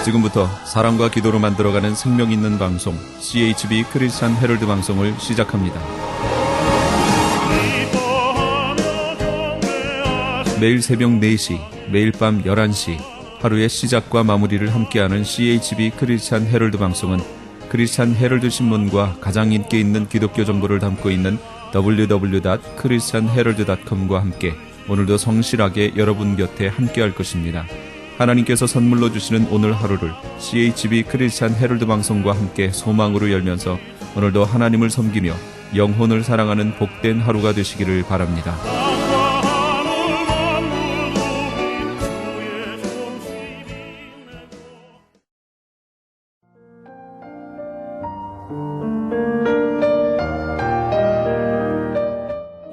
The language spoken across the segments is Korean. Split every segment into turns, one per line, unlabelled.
지금부터 사랑과 기도로 만들어가는 생명 있는 방송 CHB 크리스찬 헤럴드 방송을 시작합니다. 매일 새벽 4시, 매일 밤 11시 하루의 시작과 마무리를 함께하는 CHB 크리스찬 헤럴드 방송은 크리스찬 헤럴드 신문과 가장 인기 있는 기독교 정보를 담고 있는 www.christianherald.com과 함께 오늘도 성실하게 여러분 곁에 함께할 것입니다. 하나님께서 선물로 주시는 오늘 하루를 CHB 크리스찬 헤럴드 방송과 함께 소망으로 열면서 오늘도 하나님을 섬기며 영혼을 사랑하는 복된 하루가 되시기를 바랍니다.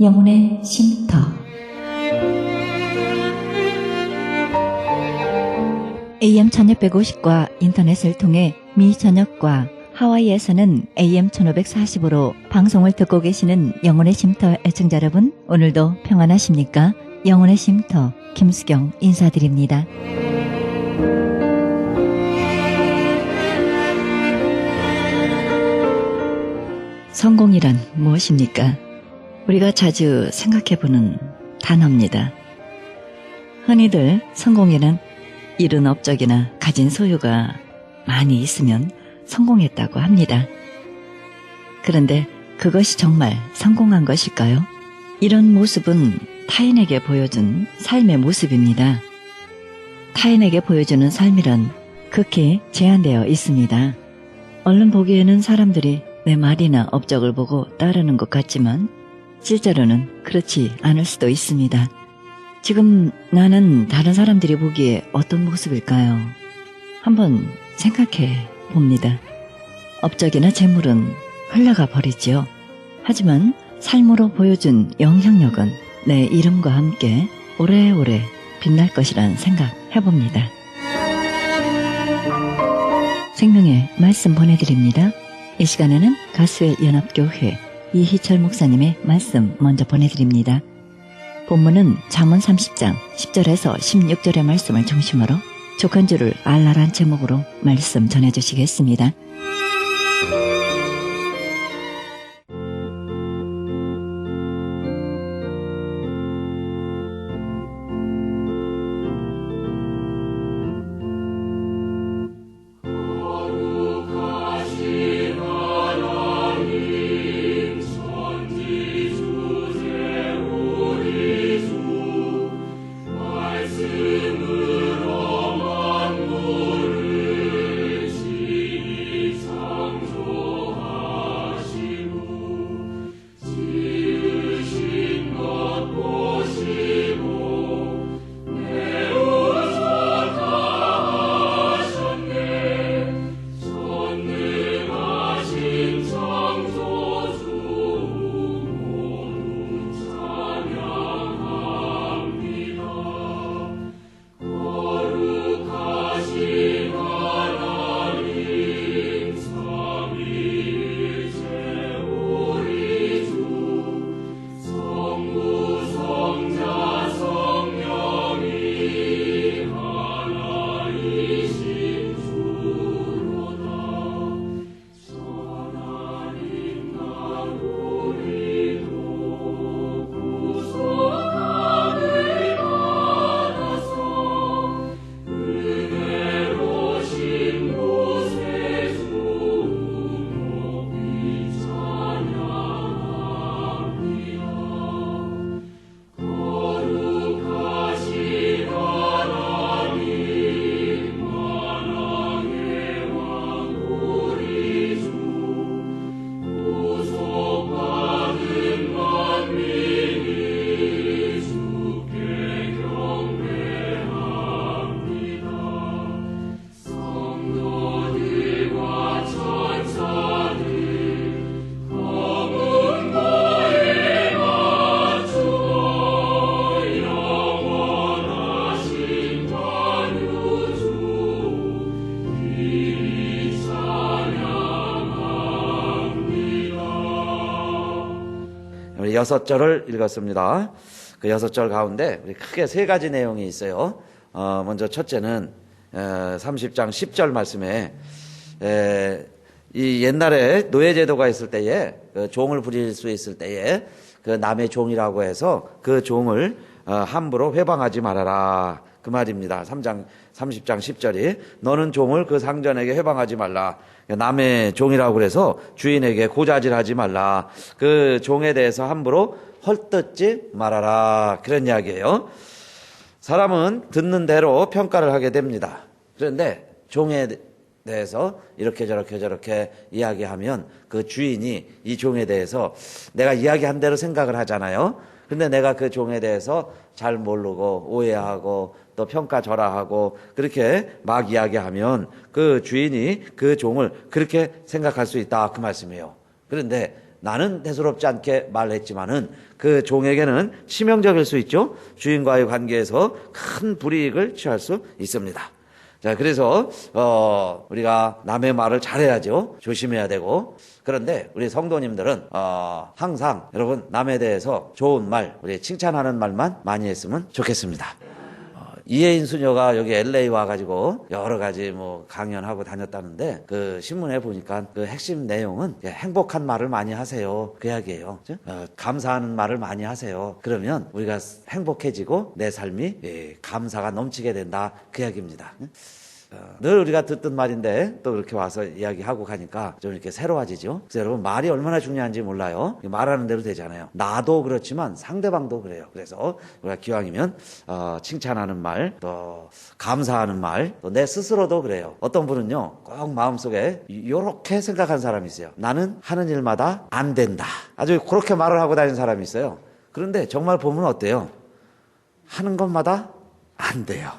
영혼의 쉼터. AM 1650과 인터넷을 통해 미 전역과 하와이에서는 AM 1540으로 방송을 듣고 계시는 영혼의 쉼터 애청자 여러분, 오늘도 평안하십니까? 영혼의 쉼터 김수경 인사드립니다. 성공이란 무엇입니까? 우리가 자주 생각해보는 단어입니다. 흔히들 성공에는 이룬 업적이나 가진 소유가 많이 있으면 성공했다고 합니다. 그런데 그것이 정말 성공한 것일까요? 이런 모습은 타인에게 보여준 삶의 모습입니다. 타인에게 보여주는 삶이란 극히 제한되어 있습니다. 얼른 보기에는 사람들이 내 말이나 업적을 보고 따르는 것 같지만 실제로는 그렇지 않을 수도 있습니다. 지금 나는 다른 사람들이 보기에 어떤 모습일까요? 한번 생각해 봅니다. 업적이나 재물은 흘러가 버리지요. 하지만 삶으로 보여준 영향력은 내 이름과 함께 오래오래 빛날 것이란 생각 해봅니다. 생명의 말씀 보내드립니다. 이 시간에는 가수의 연합교회 이희철 목사님의 말씀 먼저 보내드립니다. 본문은 잠언 30장 10절에서 16절의 말씀을 중심으로 족한 줄을 알라란 제목으로 말씀 전해주시겠습니다.
우리 6절을 읽었습니다. 그 6절 가운데 우리 크게 세 가지 내용이 있어요. 먼저 첫째는 30장 10절 말씀에 이 옛날에 노예제도가 있을 때에 그 종을 부릴 수 있을 때에 그 남의 종이라고 해서 그 종을 함부로 회방하지 말아라 그 말입니다. 30장 10절이 너는 종을 그 상전에게 회방하지 말라. 남의 종이라고 그래서 주인에게 고자질하지 말라. 그 종에 대해서 함부로 헐뜯지 말아라. 그런 이야기예요. 사람은 듣는 대로 평가를 하게 됩니다. 그런데 종에 대해서 이렇게 저렇게 이야기하면 그 주인이 이 종에 대해서 내가 이야기한 대로 생각을 하잖아요. 근데 내가 그 종에 대해서 잘 모르고 오해하고 또 평가절하하고 그렇게 막 이야기하면 그 주인이 그 종을 그렇게 생각할 수 있다 그 말씀이에요. 그런데 나는 대수롭지 않게 말했지만은 그 종에게는 치명적일 수 있죠. 주인과의 관계에서 큰 불이익을 취할 수 있습니다. 자, 그래서 우리가 남의 말을 잘해야죠. 조심해야 되고. 그런데 우리 성도님들은 항상 여러분 남에 대해서 좋은 말, 우리 칭찬하는 말만 많이 했으면 좋겠습니다. 이혜인 수녀가 여기 LA 와가지고 여러 가지 뭐 강연하고 다녔다는데 그 신문에 보니까 그 핵심 내용은 행복한 말을 많이 하세요. 그 이야기예요. 감사하는 말을 많이 하세요. 그러면 우리가 행복해지고 내 삶이 감사가 넘치게 된다. 그 이야기입니다. 늘 우리가 듣던 말인데 또 그렇게 와서 이야기하고 가니까 좀 이렇게 새로워지죠. 그래서 여러분 말이 얼마나 중요한지 몰라요. 말하는 대로 되잖아요. 나도 그렇지만 상대방도 그래요. 그래서 우리가 기왕이면 칭찬하는 말, 또 감사하는 말, 또 내 스스로도 그래요. 어떤 분은요 꼭 마음속에 이렇게 생각한 사람이 있어요. 나는 하는 일마다 안 된다. 아주 그렇게 말을 하고 다니는 사람이 있어요. 그런데 정말 보면 어때요? 하는 것마다 안 돼요.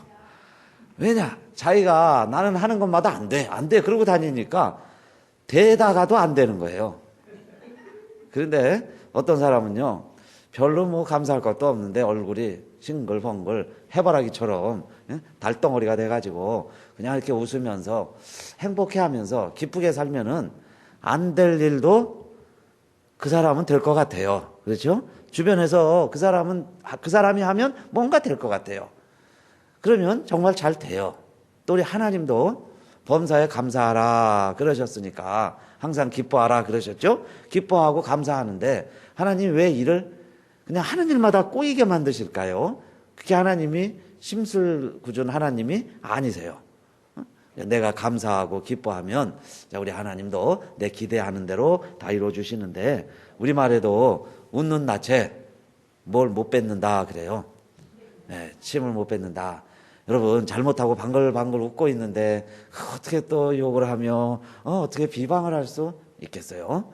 왜냐? 자기가 나는 하는 것마다 안 돼. 그러고 다니니까 되다가도 안 되는 거예요. 그런데 어떤 사람은요, 별로 뭐 감사할 것도 없는데 얼굴이 싱글벙글 해바라기처럼 달덩어리가 돼가지고 그냥 이렇게 웃으면서 행복해 하면서 기쁘게 살면은 안 될 일도 그 사람은 될 것 같아요. 그렇죠? 주변에서 그 사람이 하면 뭔가 될 것 같아요. 그러면 정말 잘 돼요. 또 우리 하나님도 범사에 감사하라 그러셨으니까 항상 기뻐하라 그러셨죠? 기뻐하고 감사하는데 하나님 왜 일을 그냥 하는 일마다 꼬이게 만드실까요? 그게 하나님이 심술궂은 하나님이 아니세요. 내가 감사하고 기뻐하면 우리 하나님도 내 기대하는 대로 다 이루어주시는데 우리말에도 웃는 낯에 뭘 못 뱉는다 그래요. 침을 못 뱉는다. 여러분 잘못하고 방글방글 웃고 있는데 어떻게 또 욕을 하며 어떻게 비방을 할 수 있겠어요?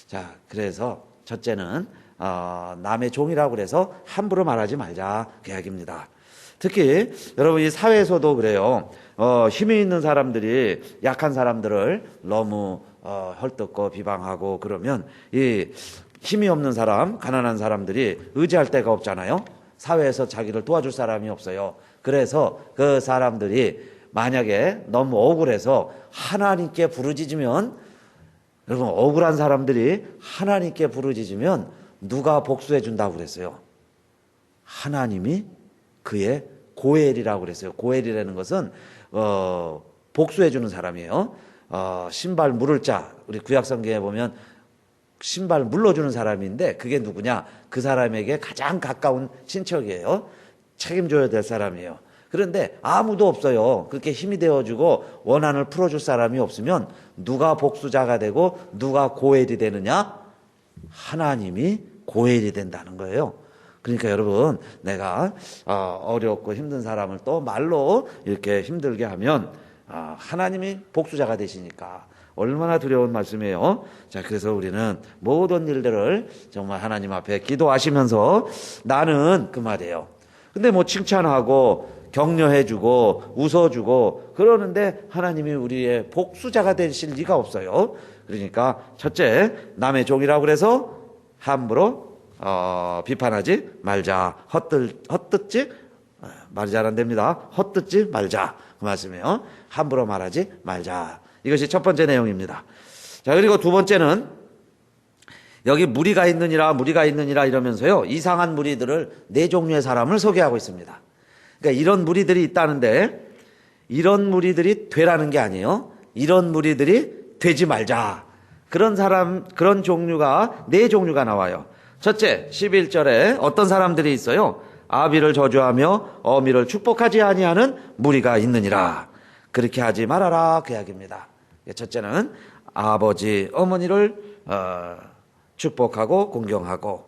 자, 그래서 첫째는 남의 종이라고 그래서 함부로 말하지 말자 그 이야기입니다. 특히 여러분 이 사회에서도 그래요. 힘이 있는 사람들이 약한 사람들을 너무 헐뜯고 비방하고 그러면 이 힘이 없는 사람, 가난한 사람들이 의지할 데가 없잖아요. 사회에서 자기를 도와줄 사람이 없어요. 그래서 그 사람들이 만약에 너무 억울해서 하나님께 부르짖으면 여러분 억울한 사람들이 하나님께 부르짖으면 누가 복수해 준다고 그랬어요? 하나님이 그의 고엘이라고 그랬어요. 고엘이라는 것은 복수해 주는 사람이에요. 신발 물을 자 우리 구약성경에 보면 신발 물러주는 사람인데 그게 누구냐? 그 사람에게 가장 가까운 친척이에요. 책임져야 될 사람이에요. 그런데 아무도 없어요. 그렇게 힘이 되어주고 원한을 풀어줄 사람이 없으면 누가 복수자가 되고 누가 고엘이 되느냐? 하나님이 고엘이 된다는 거예요. 그러니까 여러분 내가 어렵고 힘든 사람을 또 말로 이렇게 힘들게 하면 하나님이 복수자가 되시니까 얼마나 두려운 말씀이에요. 자, 그래서 우리는 모든 일들을 정말 하나님 앞에 기도하시면서 나는 그 말이에요. 근데 뭐 칭찬하고 격려해주고 웃어주고 그러는데 하나님이 우리의 복수자가 되실 리가 없어요. 그러니까 첫째 남의 종이라고 그래서 함부로 비판하지 말자. 헛듣지 말이 잘 안 됩니다. 헛듣지 말자 그 말씀이에요. 함부로 말하지 말자. 이것이 첫 번째 내용입니다. 자, 그리고 두 번째는 여기 무리가 있느니라 이러면서요 이상한 무리들을 네 종류의 사람을 소개하고 있습니다. 그러니까 이런 무리들이 있다는데 이런 무리들이 되라는 게 아니에요. 이런 무리들이 되지 말자. 그런 사람, 그런 종류가, 네 종류가 나와요. 첫째, 11절에 어떤 사람들이 있어요? 아비를 저주하며 어미를 축복하지 아니하는 무리가 있느니라. 그렇게 하지 말아라. 그 이야기입니다. 첫째는 아버지, 어머니를 축복하고 공경하고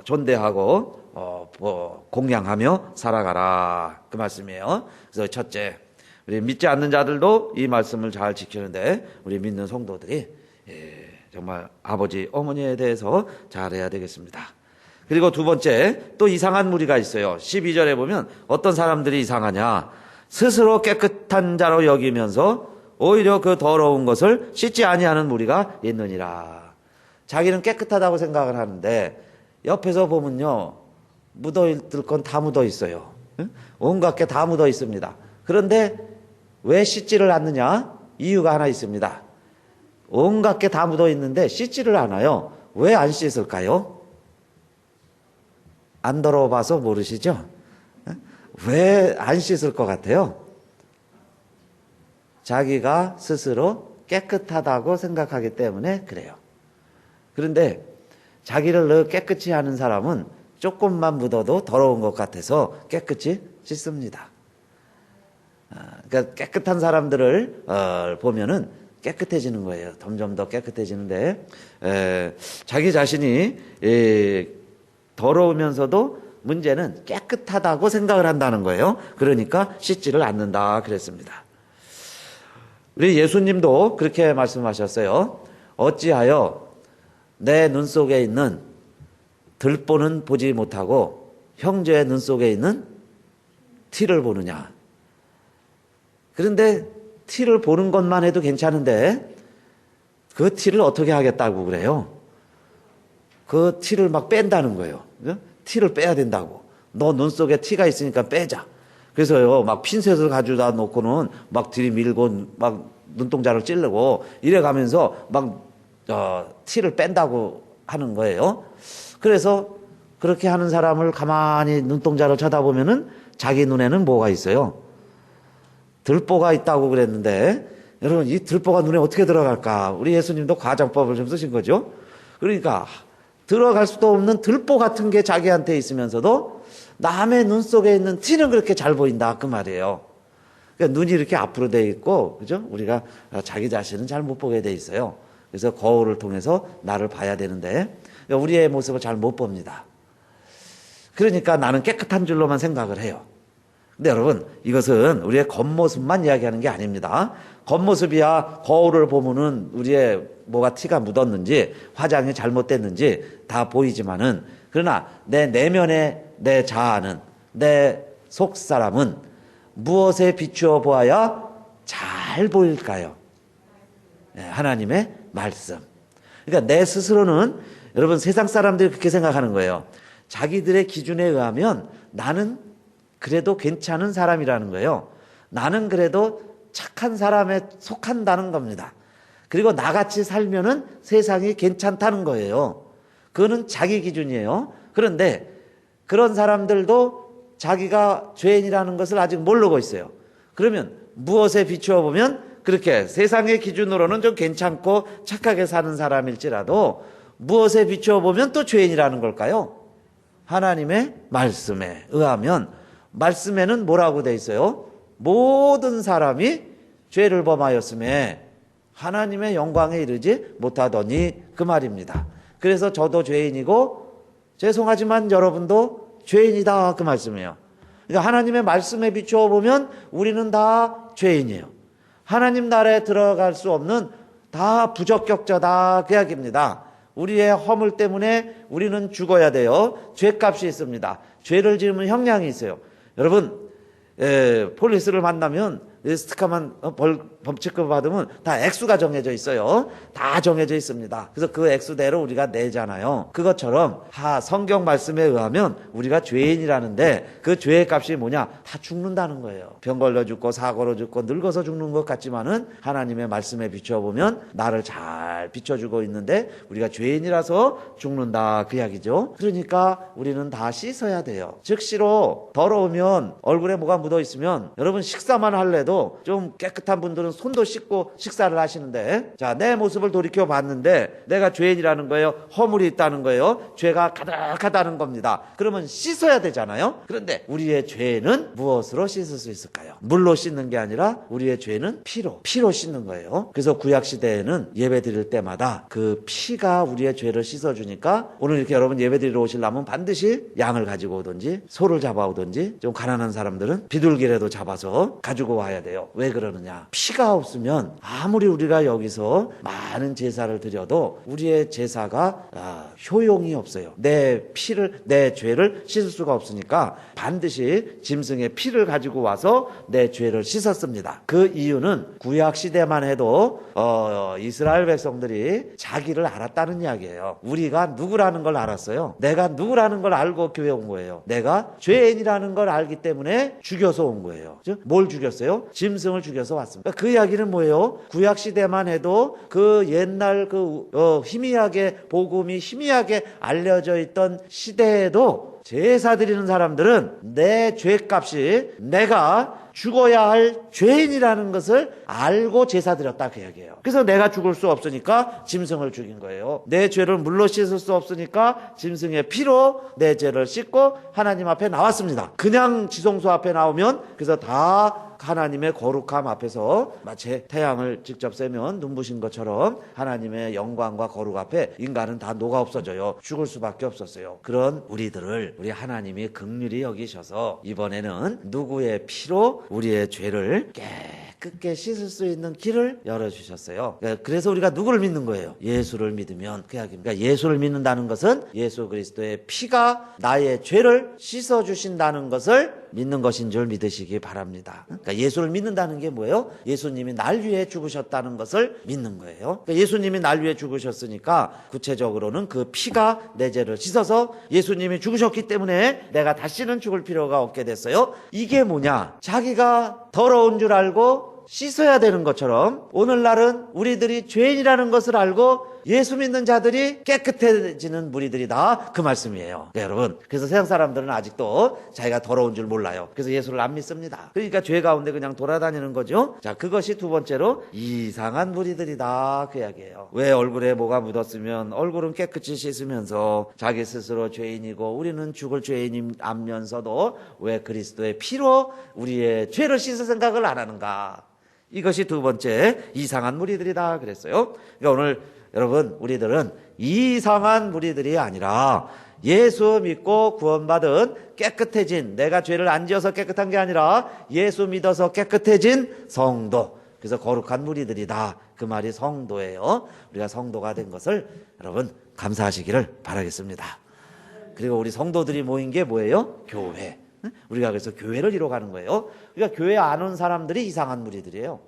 존대하고 공양하며 살아가라. 그 말씀이에요. 그래서 첫째, 우리 믿지 않는 자들도 이 말씀을 잘 지키는데 우리 믿는 성도들이 정말 아버지, 어머니에 대해서 잘해야 되겠습니다. 그리고 두 번째, 또 이상한 무리가 있어요. 12절에 보면 어떤 사람들이 이상하냐? 스스로 깨끗한 자로 여기면서 오히려 그 더러운 것을 씻지 아니하는 무리가 있느니라. 자기는 깨끗하다고 생각을 하는데 옆에서 보면요, 묻어있을 건 다 묻어 있어요. 온갖 게 다 묻어 있습니다. 그런데 왜 씻지를 않느냐? 이유가 하나 있습니다. 온갖 게 다 묻어 있는데 씻지를 않아요. 왜 안 씻을까요? 안 더러워봐서 모르시죠? 왜 안 씻을 것 같아요? 자기가 스스로 깨끗하다고 생각하기 때문에 그래요. 그런데 자기를 늘 깨끗이 하는 사람은 조금만 묻어도 더러운 것 같아서 깨끗이 씻습니다. 그러니까 깨끗한 사람들을 보면은 깨끗해지는 거예요. 점점 더 깨끗해지는데 자기 자신이 더러우면서도 문제는 깨끗하다고 생각을 한다는 거예요. 그러니까 씻지를 않는다 그랬습니다. 우리 예수님도 그렇게 말씀하셨어요. 어찌하여 내 눈 속에 있는 들보는 보지 못하고 형제의 눈 속에 있는 티를 보느냐. 그런데 티를 보는 것만 해도 괜찮은데 그 티를 어떻게 하겠다고 그래요? 그 티를 막 뺀다는 거예요. 티를 빼야 된다고. 너 눈 속에 티가 있으니까 빼자. 그래서요, 막 핀셋을 가져다 놓고는 막 들이밀고 막 눈동자를 찌르고 이래 가면서 막 티를 뺀다고 하는 거예요. 그래서 그렇게 하는 사람을 가만히 눈동자를 쳐다보면은 자기 눈에는 뭐가 있어요? 들보가 있다고 그랬는데 여러분, 이 들보가 눈에 어떻게 들어갈까? 우리 예수님도 과장법을 좀 쓰신 거죠. 그러니까 들어갈 수도 없는 들보 같은 게 자기한테 있으면서도 남의 눈 속에 있는 티는 그렇게 잘 보인다 그 말이에요. 그러니까 눈이 이렇게 앞으로 돼 있고, 그죠? 우리가 자기 자신은 잘 못 보게 돼 있어요. 그래서 거울을 통해서 나를 봐야 되는데 우리의 모습을 잘 못 봅니다. 그러니까 나는 깨끗한 줄로만 생각을 해요. 근데 여러분, 이것은 우리의 겉모습만 이야기하는 게 아닙니다. 겉모습이야 거울을 보면은 우리의 뭐가 티가 묻었는지 화장이 잘못됐는지 다 보이지만은, 그러나 내 내면의 내 자아는, 내 속사람은 무엇에 비추어 보아야 잘 보일까요? 하나님의 말씀. 그러니까 내 스스로는, 여러분, 세상 사람들이 그렇게 생각하는 거예요. 자기들의 기준에 의하면 나는 그래도 괜찮은 사람이라는 거예요. 나는 그래도 착한 사람에 속한다는 겁니다. 그리고 나같이 살면은 세상이 괜찮다는 거예요. 그거는 자기 기준이에요. 그런데 그런 사람들도 자기가 죄인이라는 것을 아직 모르고 있어요. 그러면 무엇에 비추어 보면 그렇게 세상의 기준으로는 좀 괜찮고 착하게 사는 사람일지라도 무엇에 비추어 보면 또 죄인이라는 걸까요? 하나님의 말씀에 의하면, 말씀에는 뭐라고 돼 있어요? 모든 사람이 죄를 범하였음에 하나님의 영광에 이르지 못하더니, 그 말입니다. 그래서 저도 죄인이고 죄송하지만 여러분도 죄인이다 그 말씀이에요. 그러니까 하나님의 말씀에 비추어 보면 우리는 다 죄인이에요. 하나님 나라에 들어갈 수 없는 다 부적격자다 그 이야기입니다. 우리의 허물 때문에 우리는 죽어야 돼요. 죄값이 있습니다. 죄를 지으면 형량이 있어요. 여러분, 폴리스를 만나면 스티커만 범칙금 받으면 다 액수가 정해져 있어요. 다 정해져 있습니다. 그래서 그 액수대로 우리가 내잖아요. 그것처럼 성경 말씀에 의하면 우리가 죄인이라는데 그 죄의 값이 뭐냐? 다 죽는다는 거예요. 병 걸려 죽고 사고로 죽고 늙어서 죽는 것 같지만은 하나님의 말씀에 비추어 보면 나를 잘 잘 비춰주고 있는데 우리가 죄인이라서 죽는다 그 이야기죠. 그러니까 우리는 다 씻어야 돼요. 즉시로 더러우면 얼굴에 뭐가 묻어 있으면 여러분 식사만 할래도 좀 깨끗한 분들은 손도 씻고 식사를 하시는데, 자, 내 모습을 돌이켜 봤는데 내가 죄인이라는 거예요. 허물이 있다는 거예요. 죄가 가득하다는 겁니다. 그러면 씻어야 되잖아요. 그런데 우리의 죄는 무엇으로 씻을 수 있을까요? 물로 씻는 게 아니라 우리의 죄는 피로 씻는 거예요. 그래서 구약 시대에는 예배 드릴 때마다 그 피가 우리의 죄를 씻어주니까 오늘 이렇게 여러분 예배 드리러 오시려면 반드시 양을 가지고 오든지 소를 잡아오든지, 좀 가난한 사람들은 비둘기라도 잡아서 가지고 와야 돼요. 왜 그러느냐? 피가 없으면 아무리 우리가 여기서 많은 제사를 드려도 우리의 제사가 효용이 없어요. 내 죄를 씻을 수가 없으니까 반드시 짐승의 피를 가지고 와서 내 죄를 씻었습니다. 그 이유는 구약 시대만 해도 이스라엘 백성들이 자기를 알았다는 이야기예요. 우리가 누구라는 걸 알았어요. 내가 누구라는 걸 알고 교회 온 거예요. 내가 죄인이라는 걸 알기 때문에 죽여서 온 거예요. 뭘 죽였어요? 짐승을 죽여서 왔습니다. 그 이야기는 뭐예요? 구약 시대만 해도 그 옛날 희미하게 복음이 희미하게 알려져 있던 시대에도 제사 드리는 사람들은 내 죄값이 내가 죽어야 할 죄인이라는 것을 알고 제사 드렸다 그 이야기예요. 그래서 내가 죽을 수 없으니까 짐승을 죽인 거예요. 내 죄를 물로 씻을 수 없으니까 짐승의 피로 내 죄를 씻고 하나님 앞에 나왔습니다. 그냥 지성소 앞에 나오면 그래서 다 하나님의 거룩함 앞에서 마치 태양을 직접 쐬면 눈부신 것처럼 하나님의 영광과 거룩 앞에 인간은 다 녹아 없어져요. 죽을 수밖에 없었어요. 그런 우리들을 우리 하나님이 긍휼히 여기셔서 이번에는 누구의 피로 우리의 죄를 깨끗게 씻을 수 있는 길을 열어주셨어요. 그래서 우리가 누구를 믿는 거예요? 예수를 믿으면 그 이야기입니다. 그러니까 예수를 믿는다는 것은 예수 그리스도의 피가 나의 죄를 씻어주신다는 것을 믿는 것인 줄 믿으시기 바랍니다. 그러니까 예수를 믿는다는 게 뭐예요? 예수님이 날 위해 죽으셨다는 것을 믿는 거예요. 그러니까 예수님이 날 위해 죽으셨으니까 구체적으로는 그 피가 내 죄를 씻어서 예수님이 죽으셨기 때문에 내가 다시는 죽을 필요가 없게 됐어요. 이게 뭐냐? 자기가 더러운 줄 알고 씻어야 되는 것처럼 오늘날은 우리들이 죄인이라는 것을 알고 예수 믿는 자들이 깨끗해지는 무리들이다 그 말씀이에요. 네, 여러분, 그래서 세상 사람들은 아직도 자기가 더러운 줄 몰라요. 그래서 예수를 안 믿습니다. 그러니까 죄 가운데 그냥 돌아다니는 거죠. 자, 그것이 두 번째로 이상한 무리들이다 그 이야기예요. 왜 얼굴에 뭐가 묻었으면 얼굴은 깨끗이 씻으면서 자기 스스로 죄인이고 우리는 죽을 죄인임 알면서도 왜 그리스도의 피로 우리의 죄를 씻을 생각을 안 하는가? 이것이 두 번째 이상한 무리들이다 그랬어요. 그러니까 오늘 여러분, 우리들은 이상한 무리들이 아니라 예수 믿고 구원받은 깨끗해진, 내가 죄를 안 지어서 깨끗한 게 아니라 예수 믿어서 깨끗해진 성도, 그래서 거룩한 무리들이다 그 말이 성도예요. 우리가 성도가 된 것을 여러분 감사하시기를 바라겠습니다. 그리고 우리 성도들이 모인 게 뭐예요? 교회. 우리가 그래서 교회를 이뤄가는 거예요. 그러니까 교회 안 온 사람들이 이상한 무리들이에요.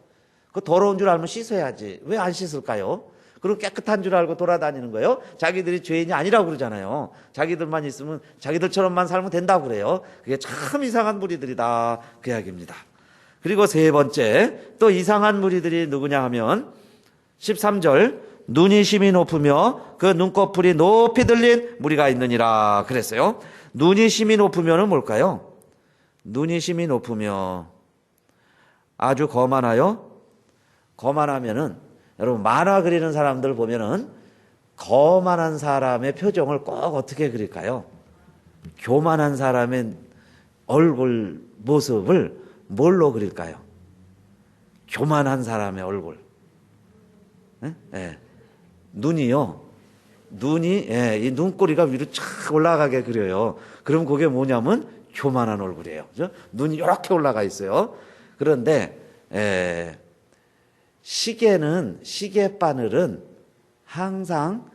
그 더러운 줄 알면 씻어야지. 왜 안 씻을까요? 그리고 깨끗한 줄 알고 돌아다니는 거예요. 자기들이 죄인이 아니라고 그러잖아요. 자기들만 있으면 자기들처럼만 살면 된다고 그래요. 그게 참 이상한 무리들이다 그 이야기입니다. 그리고 세 번째 또 이상한 무리들이 누구냐 하면 13절 눈이 심히 높으며 그 눈꺼풀이 높이 들린 무리가 있느니라 그랬어요. 눈이 심히 높으면은 뭘까요? 눈이 심히 높으며 아주 거만하여? 거만하면은 여러분 만화 그리는 사람들 보면은 거만한 사람의 표정을 꼭 어떻게 그릴까요? 교만한 사람의 얼굴 모습을 뭘로 그릴까요? 교만한 사람의 얼굴. 네. 눈이요. 눈이 이 눈꼬리가 위로 착 올라가게 그려요. 그럼 그게 뭐냐면 교만한 얼굴이에요. 그죠? 눈이 이렇게 올라가 있어요. 그런데 시계바늘은 항상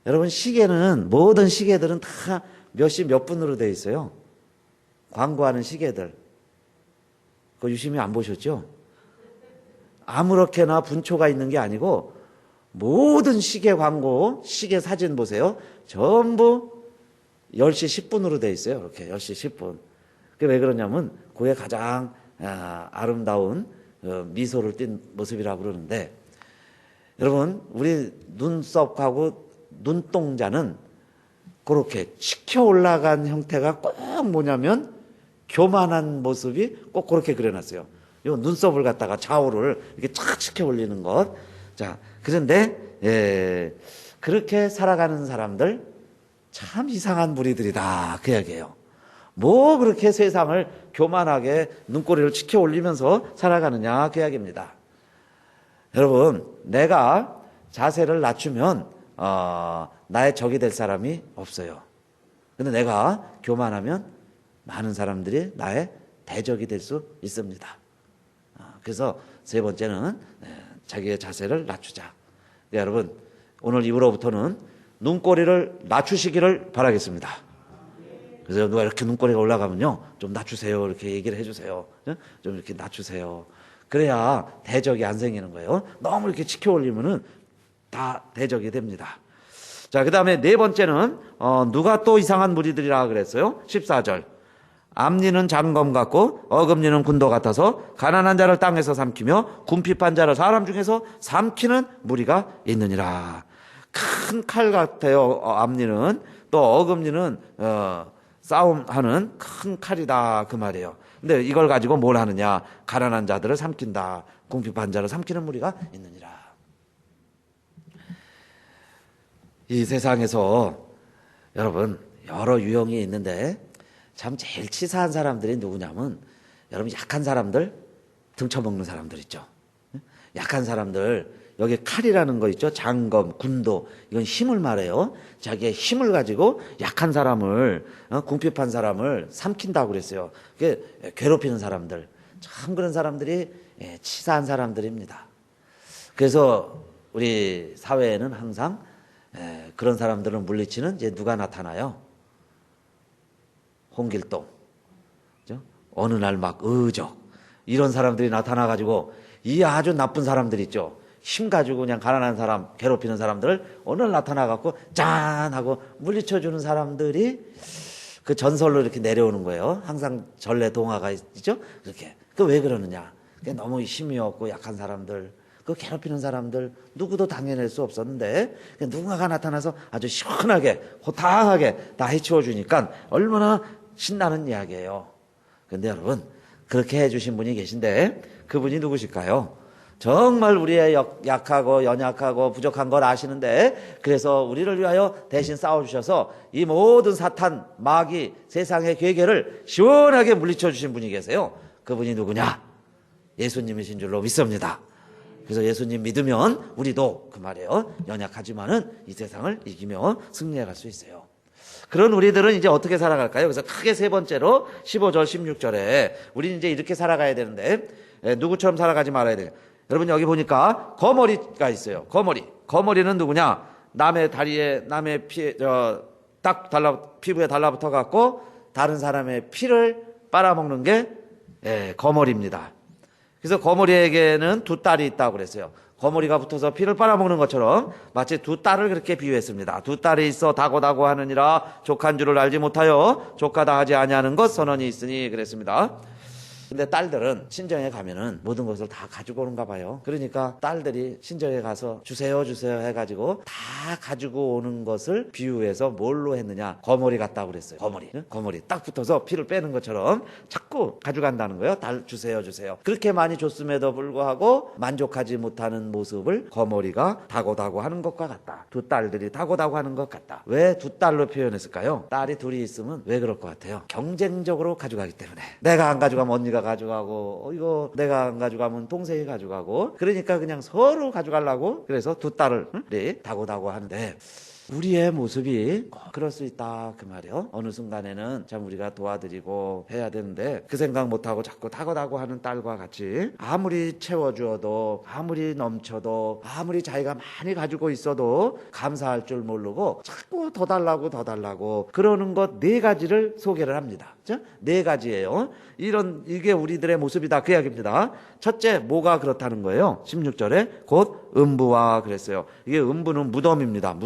여러분 시계는 모든 시계들은 다 몇 시 몇 분으로 되어 있어요. 광고하는 시계들. 그거 유심히 안 보셨죠? 아무렇게나 분초가 있는 게 아니고 모든 시계 광고, 시계 사진 보세요. 전부 10시 10분으로 되어 있어요. 이렇게 10시 10분. 그게 왜 그러냐면 그게 가장 아름다운 미소를 띤 모습이라고 그러는데 여러분, 우리 눈썹하고 눈동자는 그렇게 치켜 올라간 형태가 꼭 뭐냐면 교만한 모습이 꼭 그렇게 그려놨어요. 요 눈썹을 갖다가 좌우를 이렇게 착 치켜 올리는 것. 자, 그런데 그렇게 살아가는 사람들 참 이상한 무리들이다 그 이야기예요. 뭐 그렇게 세상을 교만하게 눈꼬리를 치켜 올리면서 살아가느냐 그 이야기입니다. 여러분, 내가 자세를 낮추면 나의 적이 될 사람이 없어요. 근데 내가 교만하면 많은 사람들이 나의 대적이 될 수 있습니다. 그래서 세 번째는 자기의 자세를 낮추자. 여러분, 오늘 이후로부터는 눈꼬리를 낮추시기를 바라겠습니다. 그래서 누가 이렇게 눈꼬리가 올라가면요, 좀 낮추세요 이렇게 얘기를 해주세요. 좀 이렇게 낮추세요. 그래야 대적이 안 생기는 거예요. 너무 이렇게 치켜 올리면은 다 대적이 됩니다. 자, 그 다음에 네 번째는 누가 또 이상한 무리들이라 그랬어요? 14절. 앞니는 장검 같고 어금니는 군도 같아서 가난한 자를 땅에서 삼키며 궁핍한 자를 사람 중에서 삼키는 무리가 있느니라. 큰 칼 같아요. 앞니는. 또 어금니는 싸움하는 큰 칼이다 그 말이에요. 근데 이걸 가지고 뭘 하느냐? 가난한 자들을 삼킨다. 궁핍한 자를 삼키는 무리가 있느니라. 이 세상에서 여러분 여러 유형이 있는데 참 제일 치사한 사람들이 누구냐면 여러분 약한 사람들, 등쳐먹는 사람들 있죠. 약한 사람들, 여기 칼이라는 거 있죠. 장검, 군도, 이건 힘을 말해요. 자기의 힘을 가지고 약한 사람을, 궁핍한 사람을 삼킨다고 그랬어요. 그게 괴롭히는 사람들, 참 그런 사람들이 치사한 사람들입니다. 그래서 우리 사회에는 항상 그런 사람들을 물리치는 이제 누가 나타나요? 홍길동, 그죠? 어느 날 막 의적 이런 사람들이 나타나가지고 이 아주 나쁜 사람들 있죠. 힘 가지고 그냥 가난한 사람 괴롭히는 사람들을 어느 날 나타나갖고 짠 하고 물리쳐주는 사람들이 그 전설로 이렇게 내려오는 거예요. 항상 전래 동화가 있죠. 그렇게 그 왜 그러느냐? 너무 힘이 없고 약한 사람들, 그 괴롭히는 사람들 누구도 당해낼 수 없었는데 누군가가 나타나서 아주 시원하게 호탕하게 다 해치워 주니까 얼마나 신나는 이야기예요. 그런데 여러분 그렇게 해주신 분이 계신데 그분이 누구실까요? 정말 우리의 약하고 연약하고 부족한 걸 아시는데 그래서 우리를 위하여 대신 싸워주셔서 이 모든 사탄, 마귀, 세상의 괴계를 시원하게 물리쳐 주신 분이 계세요. 그분이 누구냐? 예수님이신 줄로 믿습니다. 그래서 예수님 믿으면 우리도 그 말이에요. 연약하지만은 이 세상을 이기며 승리해 갈 수 있어요. 그런 우리들은 이제 어떻게 살아갈까요? 그래서 크게 세 번째로 15절, 16절에 우리는 이제 이렇게 살아가야 되는데 누구처럼 살아가지 말아야 돼요. 여러분 여기 보니까 거머리가 있어요. 거머리는 누구냐? 남의 다리에 남의 피부에 달라붙어 갖고 다른 사람의 피를 빨아먹는 게 거머리입니다. 그래서 거머리에게는 두 딸이 있다고 그랬어요. 거머리가 붙어서 피를 빨아먹는 것처럼 마치 두 딸을 그렇게 비유했습니다. 두 딸이 있어 다고다고 하느니라 족한 줄을 알지 못하여 족하다 하지 아니하는 것 선언이 있으니 그랬습니다. 근데 딸들은 친정에 가면은 모든 것을 다 가지고 오는가 봐요. 그러니까 딸들이 친정에 가서 주세요 해가지고 다 가지고 오는 것을 비유해서 뭘로 했느냐? 거머리 같다고 그랬어요. 거머리 딱 붙어서 피를 빼는 것처럼 자꾸 가져간다는 거예요. 딸 주세요. 그렇게 많이 줬음에도 불구하고 만족하지 못하는 모습을 거머리가 다고다고 하는 것과 같다. 두 딸들이 다고다고 하는 것 같다. 왜 두 딸로 표현했을까요? 딸이 둘이 있으면 왜 그럴 것 같아요? 경쟁적으로 가져가기 때문에. 내가 안 가져가면 언니가 가져가고 이거 내가 안 가져가면 동생이 가져가고 그러니까 그냥 서로 가져가려고 그래서 두 딸을 다고다고 하는데 우리의 모습이 그럴 수 있다 그 말이에요. 어느 순간에는 참 우리가 도와드리고 해야 되는데 그 생각 못하고 자꾸 다고다고 하는 딸과 같이 아무리 채워주어도 아무리 넘쳐도 아무리 자기가 많이 가지고 있어도 감사할 줄 모르고 자꾸 더 달라고 그러는 것 네 가지를 소개를 합니다. 네 가지예요. 이게 우리들의 모습이다 그 이야기입니다. 첫째 뭐가 그렇다는 거예요? 16절에 곧 음부와 그랬어요. 이게 음부는 무덤입니다.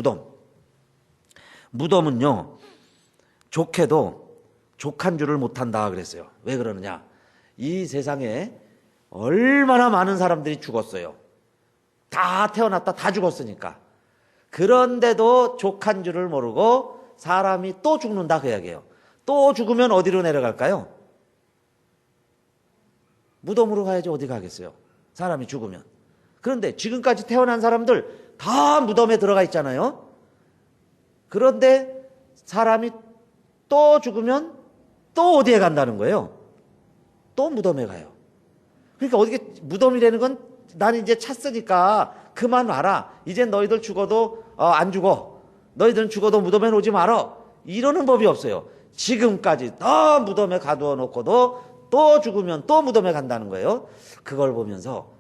무덤은요 좋게도 족한 줄을 못한다 그랬어요. 왜 그러느냐? 이 세상에 얼마나 많은 사람들이 죽었어요. 다 태어났다 다 죽었으니까. 그런데도 족한 줄을 모르고 사람이 또 죽는다 그 이야기예요. 또 죽으면 어디로 내려갈까요? 무덤으로 가야지 어디 가겠어요? 사람이 죽으면. 그런데 지금까지 태어난 사람들 다 무덤에 들어가 있잖아요. 그런데 사람이 또 죽으면 또 어디에 간다는 거예요? 또 무덤에 가요. 그러니까 어디게 무덤이라는 건 나는 이제 찼으니까 그만 와라. 이제 너희들 죽어도 안 죽어. 너희들은 죽어도 무덤에 오지 말어. 이러는 법이 없어요. 지금까지 다 무덤에 가두어 놓고도 또 죽으면 또 무덤에 간다는 거예요. 그걸 보면서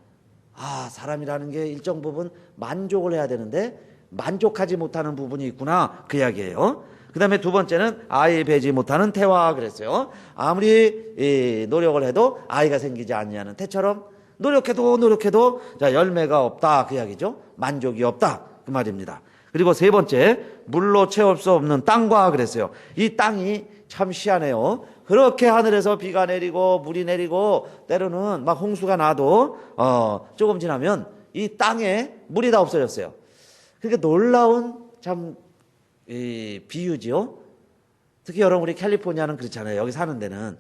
사람이라는 게 일정 부분 만족을 해야 되는데 만족하지 못하는 부분이 있구나 그 이야기예요. 그 다음에 두 번째는 아이 배지 못하는 태와 그랬어요. 아무리 노력을 해도 아이가 생기지 않냐는 태처럼 노력해도 자 열매가 없다 그 이야기죠. 만족이 없다 그 말입니다. 그리고 세 번째 물로 채울 수 없는 땅과 그랬어요. 이 땅이 참 희한해요. 그렇게 하늘에서 비가 내리고 물이 내리고 때로는 막 홍수가 나도 조금 지나면 이 땅에 물이 다 없어졌어요. 그러니까 놀라운 참 비유지요. 특히 여러분 우리 캘리포니아는 그렇잖아요. 여기 사는 데는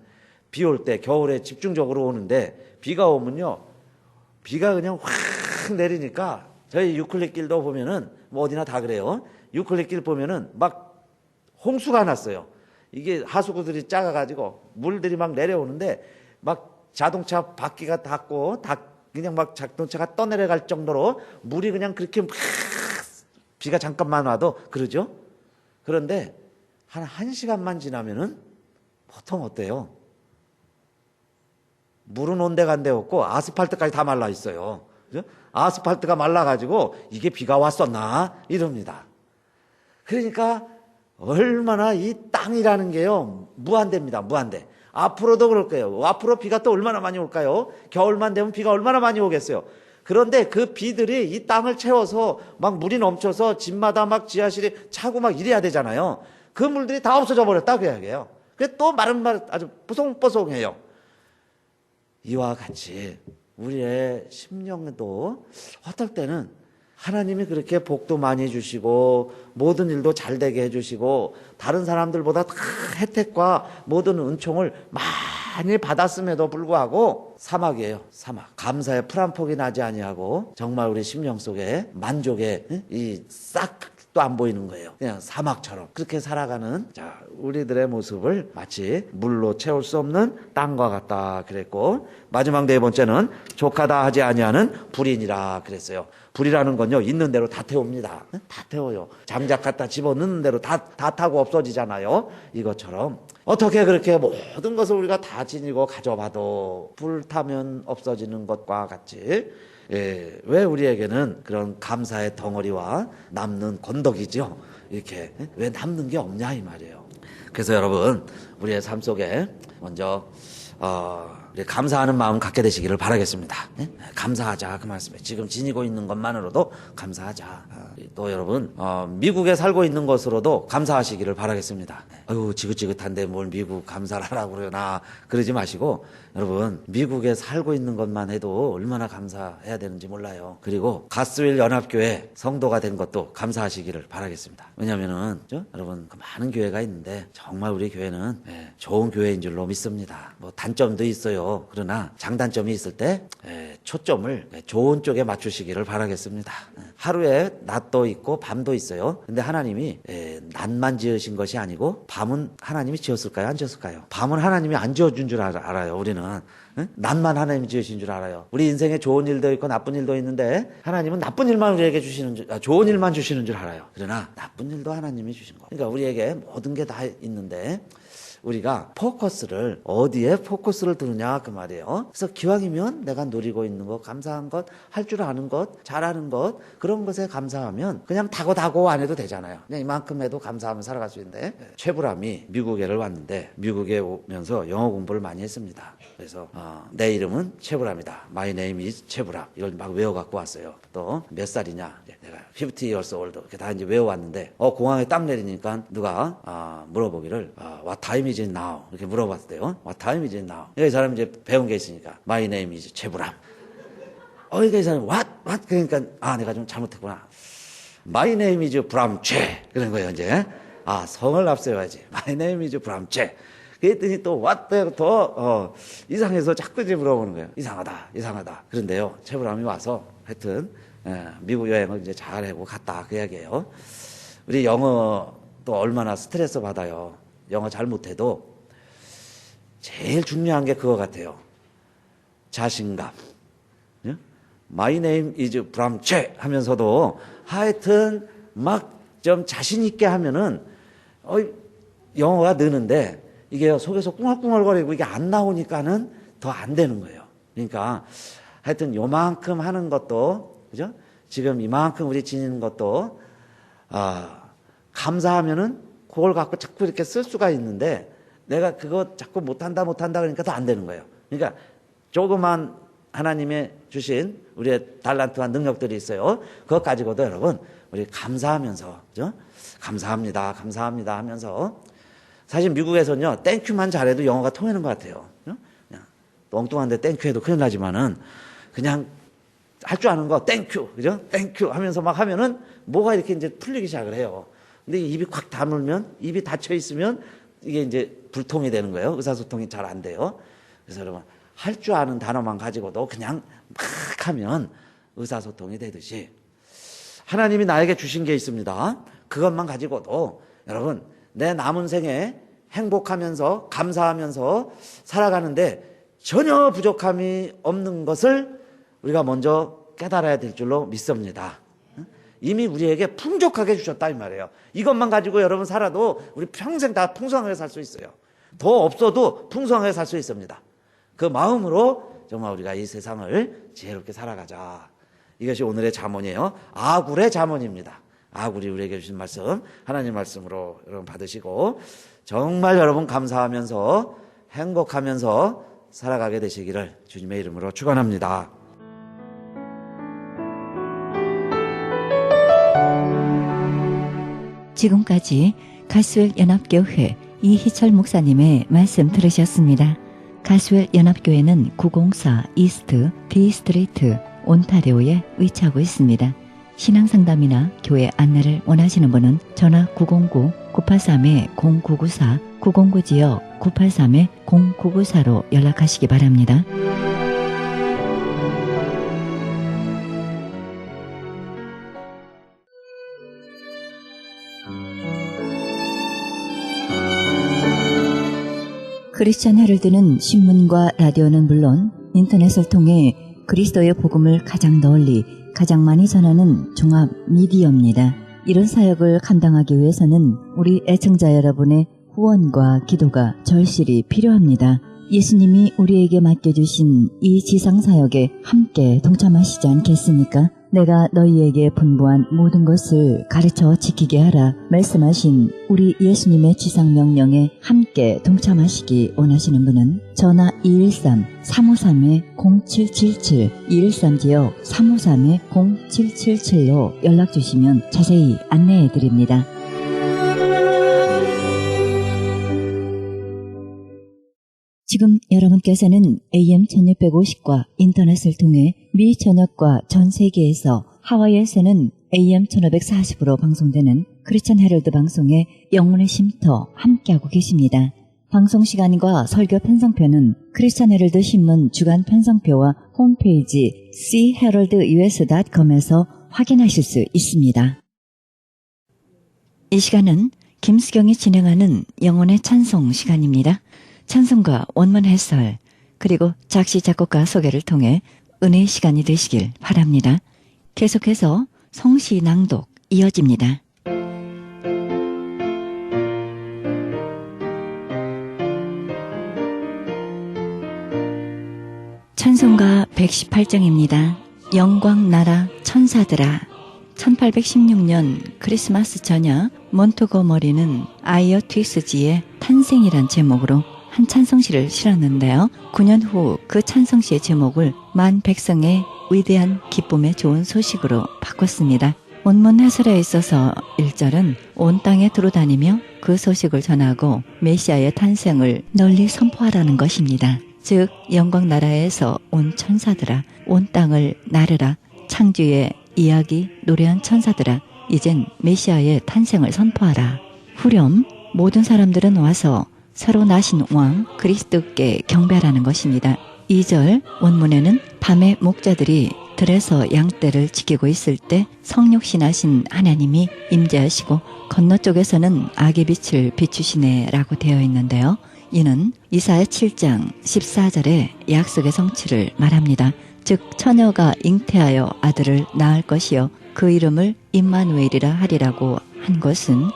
비 올 때 겨울에 집중적으로 오는데 비가 오면요. 비가 그냥 확 내리니까 저희 유클리 길도 보면은 뭐 어디나 다 그래요. 유클리 길 보면은 막 홍수가 났어요. 이게 하수구들이 작아가지고 물들이 막 내려오는데 막 자동차 바퀴가 닿고 그냥 막 자동차가 떠내려갈 정도로 물이 그냥 그렇게 막 비가 잠깐만 와도 그러죠. 그런데 한 1시간만 지나면은 보통 어때요? 물은 온데간데 없고 아스팔트까지 다 말라 있어요. 그죠? 아스팔트가 말라가지고 이게 비가 왔었나 이럽니다. 그러니까 얼마나 이 땅이라는 게요 무한대입니다. 무한대. 앞으로도 그럴 거예요. 앞으로 비가 또 얼마나 많이 올까요? 겨울만 되면 비가 얼마나 많이 오겠어요. 그런데 그 비들이 이 땅을 채워서 막 물이 넘쳐서 집마다 막 지하실이 차고 막 이래야 되잖아요. 그 물들이 다 없어져 버렸다 그 이야기예요. 그래서 또 마른 말 아주 뽀송뽀송해요. 이와 같이 우리의 심령도 어떨 때는 하나님이 그렇게 복도 많이 주시고 모든 일도 잘 되게 해주시고 다른 사람들보다 다 혜택과 모든 은총을 많이 받았음에도 불구하고 사막이에요. 사막. 감사의 풀 한 폭이 나지 아니하고 정말 우리 심령 속에 만족의 이 싹도 안 보이는 거예요. 그냥 사막처럼 그렇게 살아가는 자 우리들의 모습을 마치 물로 채울 수 없는 땅과 같다 그랬고 마지막 네 번째는 족하다 하지 아니하는 불인이라 그랬어요. 불이라는 건요 있는 대로 다 태웁니다. 다 태워요. 장작 갖다 집어넣는 대로 다 타고 없어지잖아요. 이것처럼 어떻게 그렇게 모든 것을 우리가 다 지니고 가져봐도 불타면 없어지는 것과 같이 왜 우리에게는 그런 감사의 덩어리와 남는 건더기죠. 이렇게 왜 남는 게 없냐 이 말이에요. 그래서 여러분 우리의 삶 속에 먼저 우리 감사하는 마음 갖게 되시기를 바라겠습니다. 감사하자 그 말씀에 지금 지니고 있는 것만으로도 감사하자. 또 여러분 미국에 살고 있는 것으로도 감사하시기를 바라겠습니다. 아유 지긋지긋한데 뭘 미국 감사를 하라고 그러나 그러지 마시고 여러분 미국에 살고 있는 것만 해도 얼마나 감사해야 되는지 몰라요. 그리고 가스윌 연합교회 성도가 된 것도 감사하시기를 바라겠습니다. 왜냐하면은 여러분 그 많은 교회가 있는데 정말 우리 교회는 좋은 교회인 줄로 믿습니다. 뭐 단점도 있어요. 그러나 장단점이 있을 때 초점을 좋은 쪽에 맞추시기를 바라겠습니다. 하루에 낮도 있고 밤도 있어요. 근데 하나님이 낮만 지으신 것이 아니고 밤은 하나님이 지었을까요? 안 지었을까요? 밤은 하나님이 안 지어준 줄 알아요. 우리는 낮만 하나님이 지으신 줄 알아요. 우리 인생에 좋은 일도 있고 나쁜 일도 있는데 하나님은 나쁜 일만 우리에게 주시는 줄 좋은 일만 주시는 줄 알아요. 그러나 나쁜 일도 하나님이 주신 거. 그러니까 우리에게 모든 게 다 있는데 우리가 포커스를 어디에 포커스를 두느냐 그 말이에요. 그래서 기왕이면 내가 누리고 있는 것, 감사한 것, 할 줄 아는 것, 잘하는 것 그런 것에 감사하면 그냥 다고 안 해도 되잖아요. 그냥 이만큼 해도 감사하면 살아갈 수 있는데 최불암이 미국에를 왔는데 미국에 오면서 영어 공부를 많이 했습니다. 그래서 내 이름은 최불암이다. My name is 최불암. 이걸 막 외워갖고 왔어요. 또 몇 살이냐? 내가 50 years old 이렇게 다 이제 외워왔는데 공항에 딱 내리니까 누가 물어보기를 What time is it now? 이렇게 물어봤대요. What time is it now? 이 사람이 이제 배운 게 있으니까 My name is 최불암. 그러니까 이 사람이 what? 그러니까 내가 좀 잘못했구나. My name is 브람체. 그런 거예요, 이제. 성을 앞세워야지. My name is 브람체. 그랬더니 또 what? 이상해서 자꾸 이제 물어보는 거예요. 이상하다. 그런데요, 최브람이 와서 하여튼, 미국 여행을 이제 잘하고 갔다. 그 이야기예요. 우리 영어 또 얼마나 스트레스 받아요. 영어 잘 못해도 제일 중요한 게 그거 같아요. 자신감. My name is 브람체 하면서도 하여튼 막 좀 자신 있게 하면은 영어가 느는데 이게 속에서 꿍얼꿍얼거리고 이게 안 나오니까는 더 안 되는 거예요. 그러니까 하여튼 요만큼 하는 것도 그죠? 지금 이만큼 우리 지니는 것도 감사하면은 그걸 갖고 자꾸 이렇게 쓸 수가 있는데 내가 그거 자꾸 못한다 그러니까 더 안 되는 거예요. 그러니까 조그만 하나님의 주신 우리의 달란트와 능력들이 있어요. 그것 가지고도 여러분 우리 감사하면서 그죠? 감사합니다 하면서 사실 미국에서는요 땡큐만 잘해도 영어가 통하는 것 같아요. 그냥 엉뚱한데 땡큐해도 큰일 나지만은 그냥 할 줄 아는 거 땡큐 그죠? 땡큐 하면서 막 하면은 뭐가 이렇게 이제 풀리기 시작을 해요. 근데 입이 꽉 다물면 입이 닫혀 있으면 이게 이제 불통이 되는 거예요. 의사소통이 잘 안 돼요. 그래서 여러분 할 줄 아는 단어만 가지고도 그냥 막 하면 의사소통이 되듯이 하나님이 나에게 주신 게 있습니다. 그것만 가지고도 여러분 내 남은 생에 행복하면서 감사하면서 살아가는데 전혀 부족함이 없는 것을 우리가 먼저 깨달아야 될 줄로 믿습니다. 이미 우리에게 풍족하게 주셨다 이 말이에요. 이것만 가지고 여러분 살아도 우리 평생 다 풍성하게 살 수 있어요. 더 없어도 풍성하게 살 수 있습니다. 그 마음으로 정말 우리가 이 세상을 지혜롭게 살아가자. 이것이 오늘의 잠언이에요. 아굴의 잠언입니다. 아굴이 우리에게 주신 말씀 하나님 말씀으로 여러분 받으시고 정말 여러분 감사하면서 행복하면서 살아가게 되시기를 주님의 이름으로 축원합니다.
지금까지 가스웰 연합교회 이희철 목사님의 말씀 들으셨습니다. 가스웰 연합교회는 904 이스트 B 스트리트 온타리오에 위치하고 있습니다. 신앙상담이나 교회 안내를 원하시는 분은 전화 909-983-0994, 909지역 983-0994로 연락하시기 바랍니다. 크리스천 헤럴드는 신문과 라디오는 물론 인터넷을 통해 그리스도의 복음을 가장 널리 가장 많이 전하는 종합 미디어입니다. 이런 사역을 감당하기 위해서는 우리 애청자 여러분의 후원과 기도가 절실히 필요합니다. 예수님이 우리에게 맡겨주신 이 지상사역에 함께 동참하시지 않겠습니까? 내가 너희에게 분부한 모든 것을 가르쳐 지키게 하라 말씀하신 우리 예수님의 지상명령에 함께 동참하시기 원하시는 분은 전화 213-353-0777 213지역 353-0777로 연락주시면 자세히 안내해드립니다. 지금 여러분께서는 AM 1650과 인터넷을 통해 미 전역과 전 세계에서 하와이에서는 AM 1540으로 방송되는 크리스천 헤럴드 방송의 영혼의 쉼터 함께하고 계십니다. 방송 시간과 설교 편성표는 크리스천 헤럴드 신문 주간 편성표와 홈페이지 cheheraldus.com에서 확인하실 수 있습니다. 이 시간은 김수경이 진행하는 영혼의 찬송 시간입니다. 찬송가 원문 해설 그리고 작시 작곡가 소개를 통해 은혜의 시간이 되시길 바랍니다. 계속해서 성시 낭독 이어집니다. 찬송가 118장입니다. 영광 나라 천사들아. 1816년 크리스마스 저녁 몬트고머리는 아이어 트위스지의 탄생이란 제목으로 한 찬송시를 실었는데요. 9년 후 그 찬송시의 제목을 만 백성의 위대한 기쁨의 좋은 소식으로 바꿨습니다. 원문 해설에 있어서 1절은 온 땅에 두루다니며 그 소식을 전하고 메시아의 탄생을 널리 선포하라는 것입니다. 즉 영광 나라에서 온 천사들아 온 땅을 나르라. 창조의 이야기 노래한 천사들아 이젠 메시아의 탄생을 선포하라. 후렴 모든 사람들은 와서 새로 나신 왕 그리스도께 경배하라는 것입니다. 2절 원문에는 밤에 목자들이 들에서 양떼를 지키고 있을 때 성육신하신 하나님이 임재하시고 건너쪽에서는 악의 빛을 비추시네 라고 되어 있는데요. 이는 이사야 7장 14절의 약속의 성취를 말합니다. 즉 처녀가 잉태하여 아들을 낳을 것이요 그 이름을 임마누엘이라 하리라고 한 것은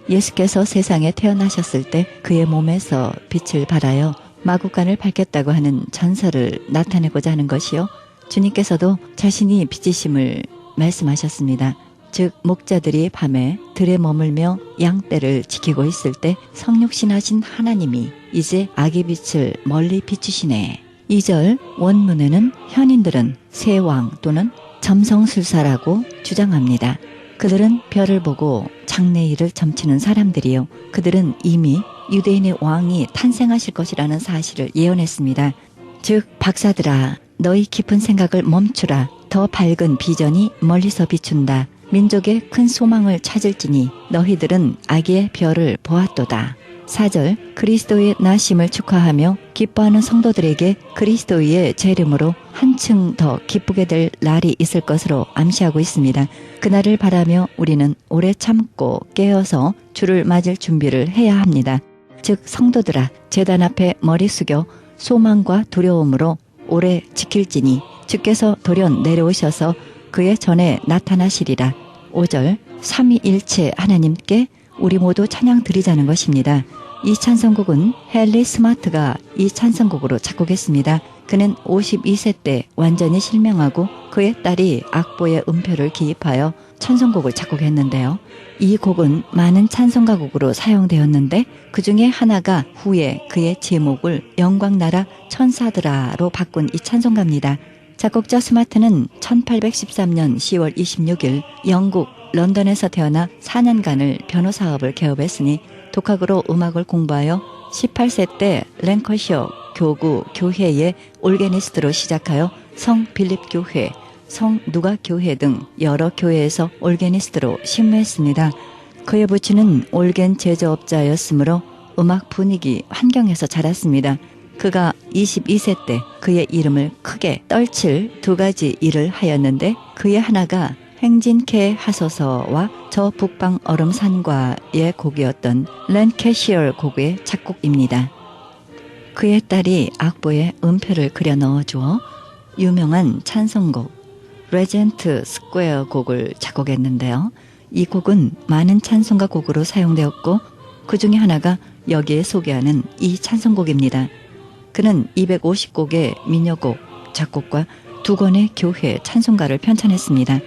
예수께서 세상에 태어나셨을 때 그의 몸에서 빛을 발하여 마구간을 밝혔다고 하는 전설을 나타내고자 하는 것이요 주님께서도 자신이 빛이심을 말씀하셨습니다. 즉 목자들이 밤에 들에 머물며 양떼를 지키고 있을 때 성육신하신 하나님이 이제 악의 빛을 멀리 비추시네. 2절 원문에는 현인들은 새 왕 또는 점성술사라고 주장합니다. 그들은 별을 보고 장래일을 점치는 사람들이요. 그들은 이미 유대인의 왕이 탄생하실 것이라는 사실을 예언했습니다. 즉 박사들아 너희 깊은 생각을 멈추라. 더 밝은 비전이 멀리서 비춘다. 민족의 큰 소망을 찾을지니 너희들은 아기의 별을 보았도다. 4절 그리스도의 나심을 축하하며 기뻐하는 성도들에게 그리스도의 재림으로 한층 더 기쁘게 될 날이 있을 것으로 암시하고 있습니다. 그날을 바라며 우리는 오래 참고 깨어서 주를 맞을 준비를 해야 합니다. 즉 성도들아 제단 앞에 머리 숙여 소망과 두려움으로 오래 지킬지니 주께서 돌연 내려오셔서 그의 전에 나타나시리라. 5절 삼위일체 하나님께 우리 모두 찬양 드리자는 것입니다. 이 찬송곡은 헨리 스마트가 이 찬송곡으로 작곡했습니다. 그는 52세 때 완전히 실명하고 그의 딸이 악보에 음표를 기입하여 찬송곡을 작곡했는데요. 이 곡은 많은 찬송가곡으로 사용되었는데 그 중에 하나가 후에 그의 제목을 영광나라 천사들아로 바꾼 이 찬송가입니다. 작곡자 스마트는 1813년 10월 26일 영국 런던에서 태어나 4년간을 변호사업을 개업했으니 독학으로 음악을 공부하여 18세 때 랭커셔 교구 교회의 올게니스트로 시작하여 성 빌립 교회, 성 누가 교회 등 여러 교회에서 올게니스트로 심무했습니다. 그의 부친은 올겐 제조업자였으므로 음악 분위기, 환경에서 자랐습니다. 그가 22세 때 그의 이름을 크게 떨칠 두 가지 일을 하였는데 그의 하나가 행진케 하소서와 저 북방 얼음산과의 곡이었던 랜캐시얼 곡의 작곡입니다. 그의 딸이 악보에 음표를 그려 넣어주어 유명한 찬송곡 레젠트 스퀘어 곡을 작곡했는데요. 이 곡은 많은 찬송가 곡으로 사용되었고 그 중에 하나가 여기에 소개하는 이 찬송곡입니다. 그는 250곡의 민요곡 작곡과 2권의 교회 찬송가를 편찬했습니다.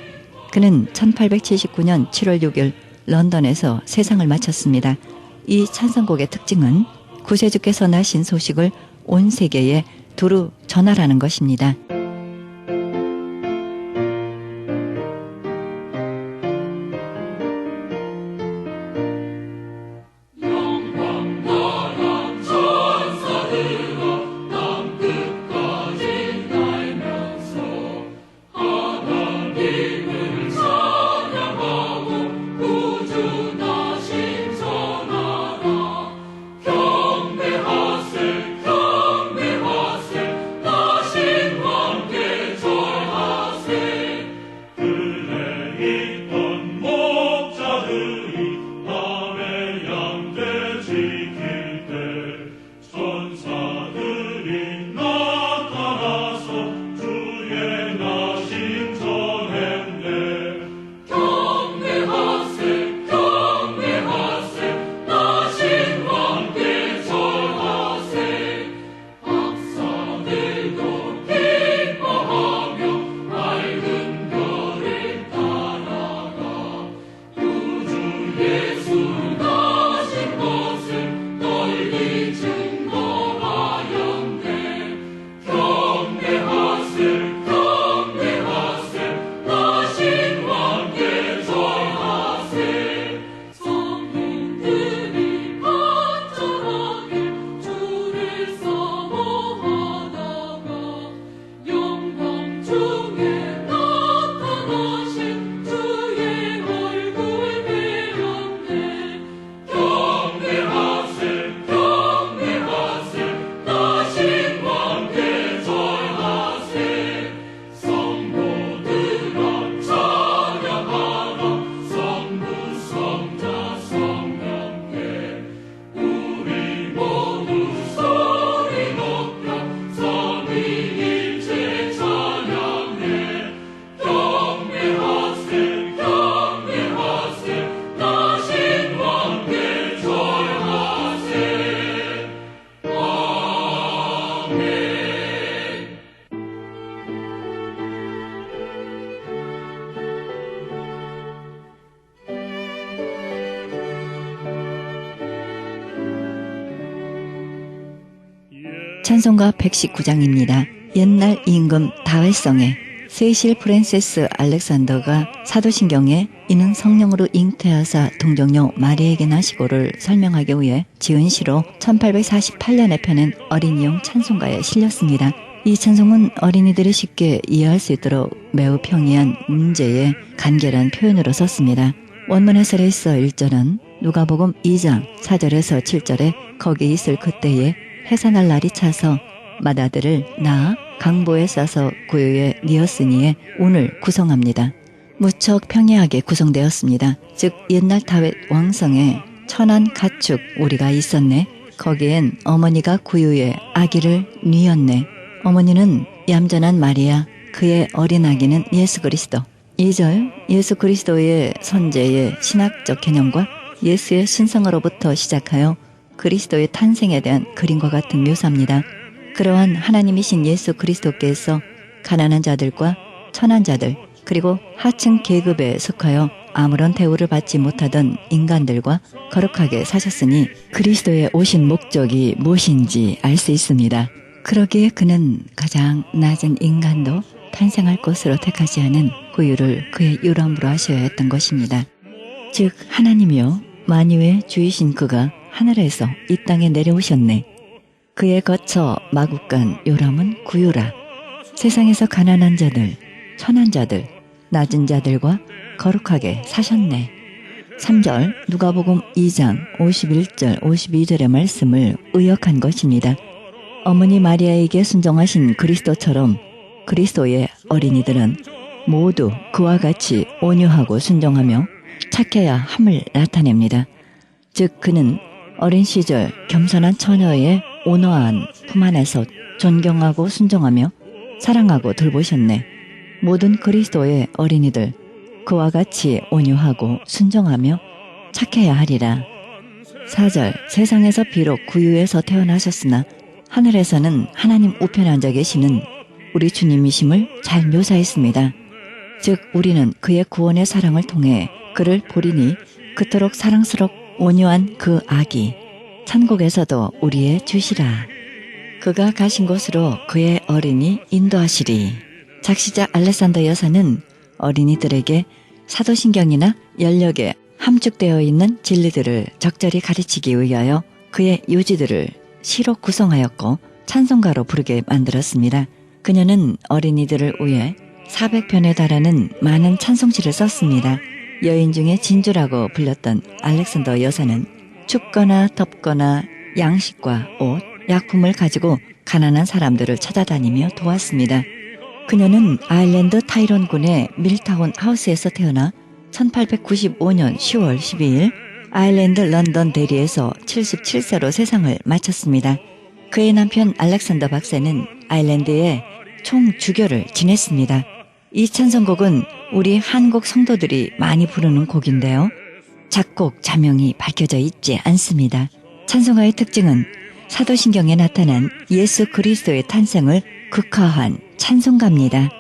그는 1879년 7월 6일 런던에서 세상을 마쳤습니다. 이 찬송곡의 특징은 구세주께서 나신 소식을 온 세계에 두루 전하라는 것입니다. 찬송가 119장입니다. 옛날 임금 다회성에 세실 프랜세스 알렉산더가 사도신경에 이는 성령으로 잉태하사 동정녀 마리에게 나시고를 설명하기 위해 지은 시로 1848년에 펴낸 어린이용 찬송가에 실렸습니다. 이 찬송은 어린이들이 쉽게 이해할 수 있도록 매우 평이한 문제의 간결한 표현으로 썼습니다. 원문 해설에 있어 1절은 누가복음 2장 4절에서 7절에 거기 있을 그때에 해산할 날이 차서 맏아들을 낳아 강보에 싸서 구유에 뉘었으니에 운을 구성합니다. 무척 평이하게 구성되었습니다. 즉 옛날 다윗 왕성에 천한 가축 우리가 있었네. 거기엔 어머니가 구유에 아기를 뉘었네. 어머니는 얌전한 마리아, 그의 어린 아기는 예수 그리스도. 2절 예수 그리스도의 선제의 신학적 개념과 예수의 신성으로부터 시작하여 그리스도의 탄생에 대한 그림과 같은 묘사입니다. 그러한 하나님이신 예수 그리스도께서 가난한 자들과 천한 자들 그리고 하층 계급에 속하여 아무런 대우를 받지 못하던 인간들과 거룩하게 사셨으니 그리스도의 오신 목적이 무엇인지 알 수 있습니다. 그러기에 그는 가장 낮은 인간도 탄생할 것으로 택하지 않은 구유를 그의 유람으로 하셔야 했던 것입니다. 즉 하나님이요 만유의 주이신 그가 하늘에서 이 땅에 내려오셨네. 그의 거처 마국간 요람은 구유라. 세상에서 가난한 자들, 천한 자들, 낮은 자들과 거룩하게 사셨네. 3절 누가복음 2장 51절 52절의 말씀을 의역한 것입니다. 어머니 마리아에게 순종하신 그리스도처럼 그리스도의 어린이들은 모두 그와 같이 온유하고 순종하며 착해야 함을 나타냅니다. 즉 그는 어린 시절 겸손한 처녀의 온화한 품 안에서 존경하고 순종하며 사랑하고 돌보셨네. 모든 그리스도의 어린이들 그와 같이 온유하고 순종하며 착해야 하리라. 4절 세상에서 비록 구유에서 태어나셨으나 하늘에서는 하나님 우편에 앉아 계시는 우리 주님이심을 잘 묘사했습니다. 즉 우리는 그의 구원의 사랑을 통해 그를 보리니 그토록 사랑스럽고 온유한 그 아기 천국에서도 우리의 주시라. 그가 가신 곳으로 그의 어린이 인도하시리. 작시자 알렉산더 여사는 어린이들에게 사도신경이나 연력에 함축되어 있는 진리들을 적절히 가르치기 위하여 그의 유지들을 시로 구성하였고 찬송가로 부르게 만들었습니다. 그녀는 어린이들을 위해 400편에 달하는 많은 찬송시를 썼습니다. 여인 중에 진주라고 불렸던 알렉산더 여사는 춥거나 덥거나 양식과 옷, 약품을 가지고 가난한 사람들을 찾아다니며 도왔습니다. 그녀는 아일랜드 타이론군의 밀타운 하우스에서 태어나 1895년 10월 12일 아일랜드 런던 대리에서 77세로 세상을 마쳤습니다. 그의 남편 알렉산더 박사는 아일랜드에 총 주교를 지냈습니다. 이 찬송곡은 우리 한국 성도들이 많이 부르는 곡인데요. 작곡, 자명이 밝혀져 있지 않습니다. 찬송가의 특징은 사도신경에 나타난 예수 그리스도의 탄생을 극화한 찬송가입니다.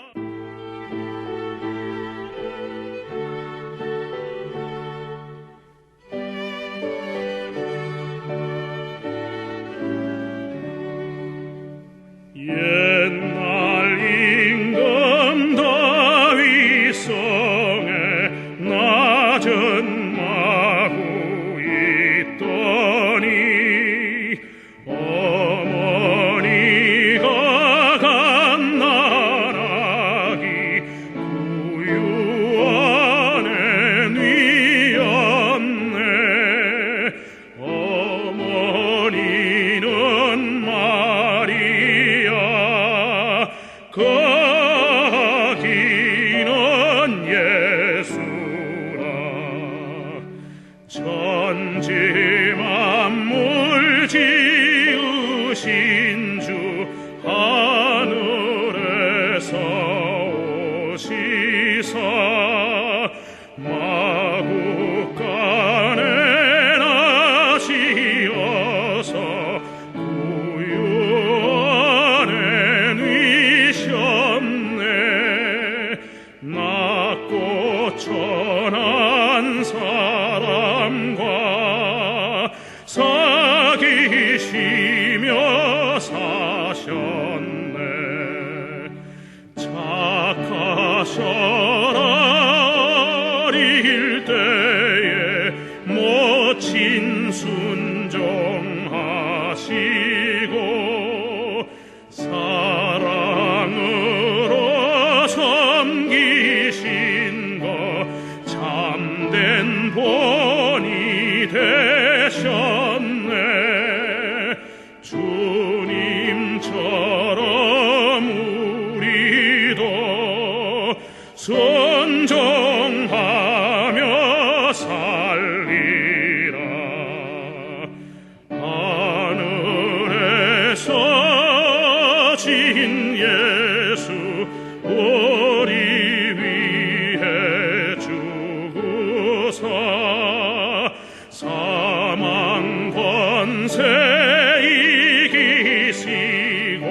옛날 임금 다윗성에 낮은 마구 있더니 어머니가 간 나라 근본이 되셨네. 주님처럼 우리도 순종하며 살리라. 하늘에서 진 예수 우리 위해 죽으사 사망 권세 이기시고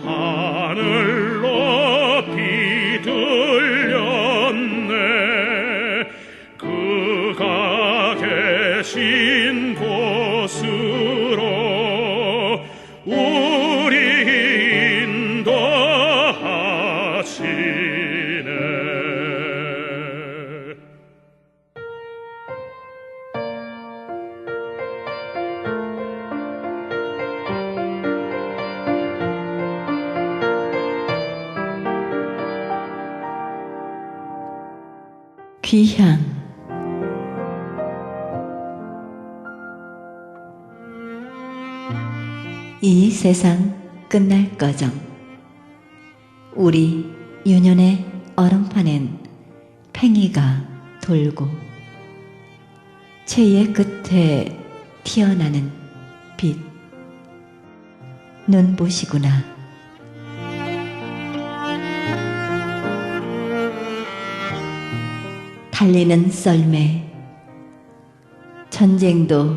하늘 높이 들렸네. 그가 계신 곳으로 우리 인도하시네.
귀향. 이 세상 끝날 거정. 우리 유년의 얼음판엔 팽이가 돌고 채의 끝에 튀어나는 빛. 눈부시구나. 달리는 썰매. 전쟁도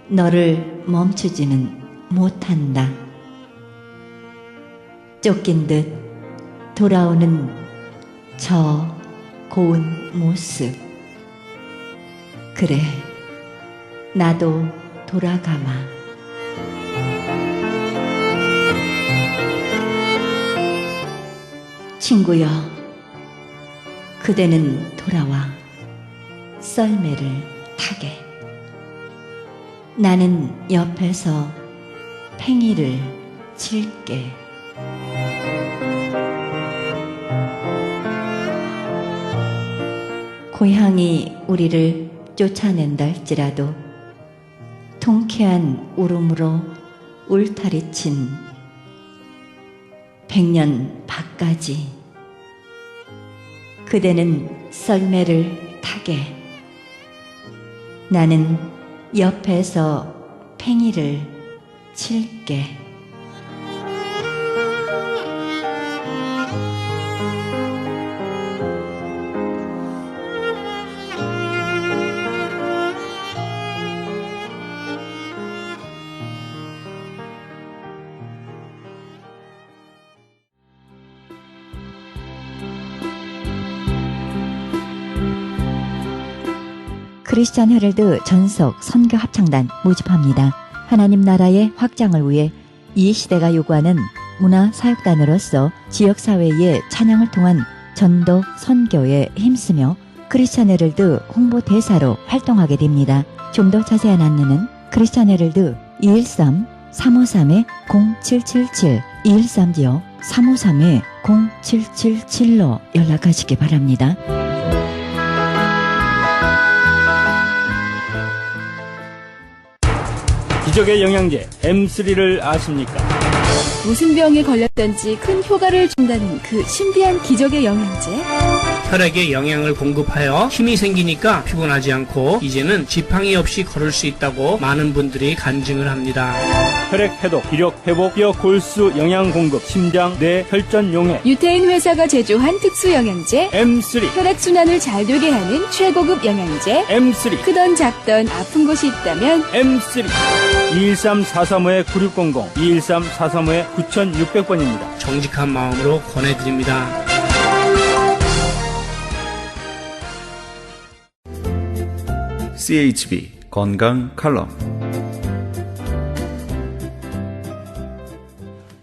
너를 멈추지는 못한다. 쫓긴 듯 돌아오는 저 고운 모습. 그래, 나도 돌아가마. 친구여, 그대는 돌아와 썰매를 타게. 나는 옆에서 팽이를 칠게. 고향이 우리를 쫓아낸다 할지라도 통쾌한 울음으로 울타리친 100년 밖까지 그대는 썰매를 타게. 나는 옆에서 팽이를 칠게. 크리스찬 헤럴드 전속 선교 합창단 모집합니다. 하나님 나라의 확장을 위해 이 시대가 요구하는 문화 사역단으로서 지역사회의 찬양을 통한 전도 선교에 힘쓰며 크리스찬 헤럴드 홍보대사로 활동하게 됩니다. 좀 더 자세한 안내는 크리스찬 헤럴드 213-353-0777 213-353-0777로 연락하시기 바랍니다.
기적의 영양제 M3를 아십니까?
무슨 병에 걸렸던지 큰 효과를 준다는 그 신비한 기적의 영양제.
혈액에 영양을 공급하여 힘이 생기니까 피곤하지 않고 이제는 지팡이 없이 걸을 수 있다고 많은 분들이 간증을 합니다.
혈액 해독, 기력 회복, 뼈 골수 영양 공급, 심장, 뇌, 혈전 용해.
유태인 회사가 제조한 특수 영양제.
M3,
혈액순환을 잘 되게 하는 최고급 영양제.
M3,
크던 작던 아픈 곳이 있다면
M3. 213-435-9600, 213-435-9600번입니다.
정직한 마음으로 권해드립니다.
CHB 건강 칼럼.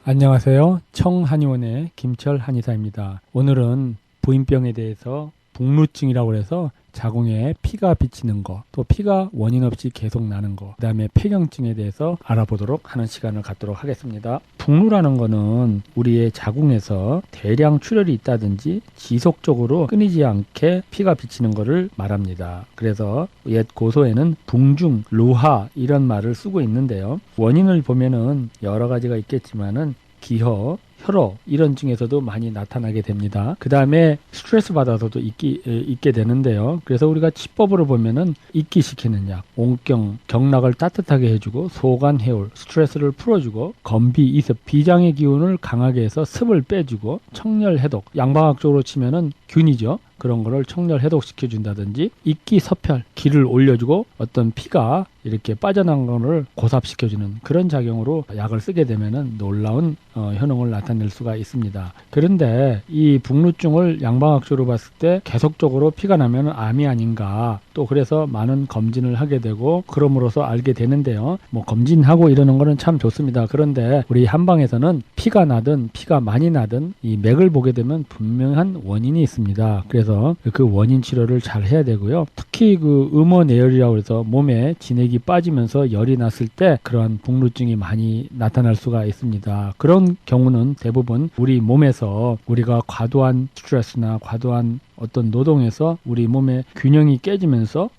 안녕하세요. 청한의원의 김철 한의사입니다. 오늘은 부인병에 대해서
북루증이라고 해서 자궁에 피가 비치는 거, 또 피가 원인 없이 계속 나는 거, 그 다음에 폐경증에 대해서 알아보도록 하는 시간을 갖도록 하겠습니다. 북루라는 거는 우리의 자궁에서 대량 출혈이 있다든지 지속적으로 끊이지 않게 피가 비치는 거를 말합니다. 그래서 옛 고서에는 붕중, 루하 이런 말을 쓰고 있는데요. 원인을 보면은 여러 가지가 있겠지만은 기허, 혈어 이런 증에서도 많이 나타나게 됩니다. 그 다음에 스트레스 받아서도 있게 되는데요. 그래서 우리가 치법으로 보면은 잊기시키는 약, 온경, 경락을 따뜻하게 해주고 소관 해올, 스트레스를 풀어주고 건비, 이습, 비장의 기운을 강하게 해서 습을 빼주고 청열 해독, 양방학적으로 치면은 균이죠. 그런 거를 청열 해독시켜 준다든지 잊기 서편, 기를 올려주고 어떤 피가 이렇게 빠져나간 거를 고삽시켜주는 그런 작용으로 약을 쓰게 되면은 놀라운 효능을 나타낼 수가 있습니다. 그런데 이 북루증을 양방학적으로 봤을 때 계속적으로 피가 나면 암이 아닌가, 또 그래서 많은 검진을 하게 되고 그럼으로써 알게 되는데요. 뭐 검진하고 이러는 거는 참 좋습니다. 그런데 우리 한방에서는 피가 나든 피가 많이 나든 이 맥을 보게 되면 분명한 원인이 있습니다. 그래서 그 원인 치료를 잘 해야 되고요. 특히 그 음어내열이라고 해서 몸에 진액이 빠지면서 열이 났을 때 그러한 북루증이 많이 나타날 수가 있습니다. 그런 경우는 대부분 우리 몸에서 우리가 과도한 스트레스나 과도한 어떤 노동에서 우리 몸의 균형이 깨지면서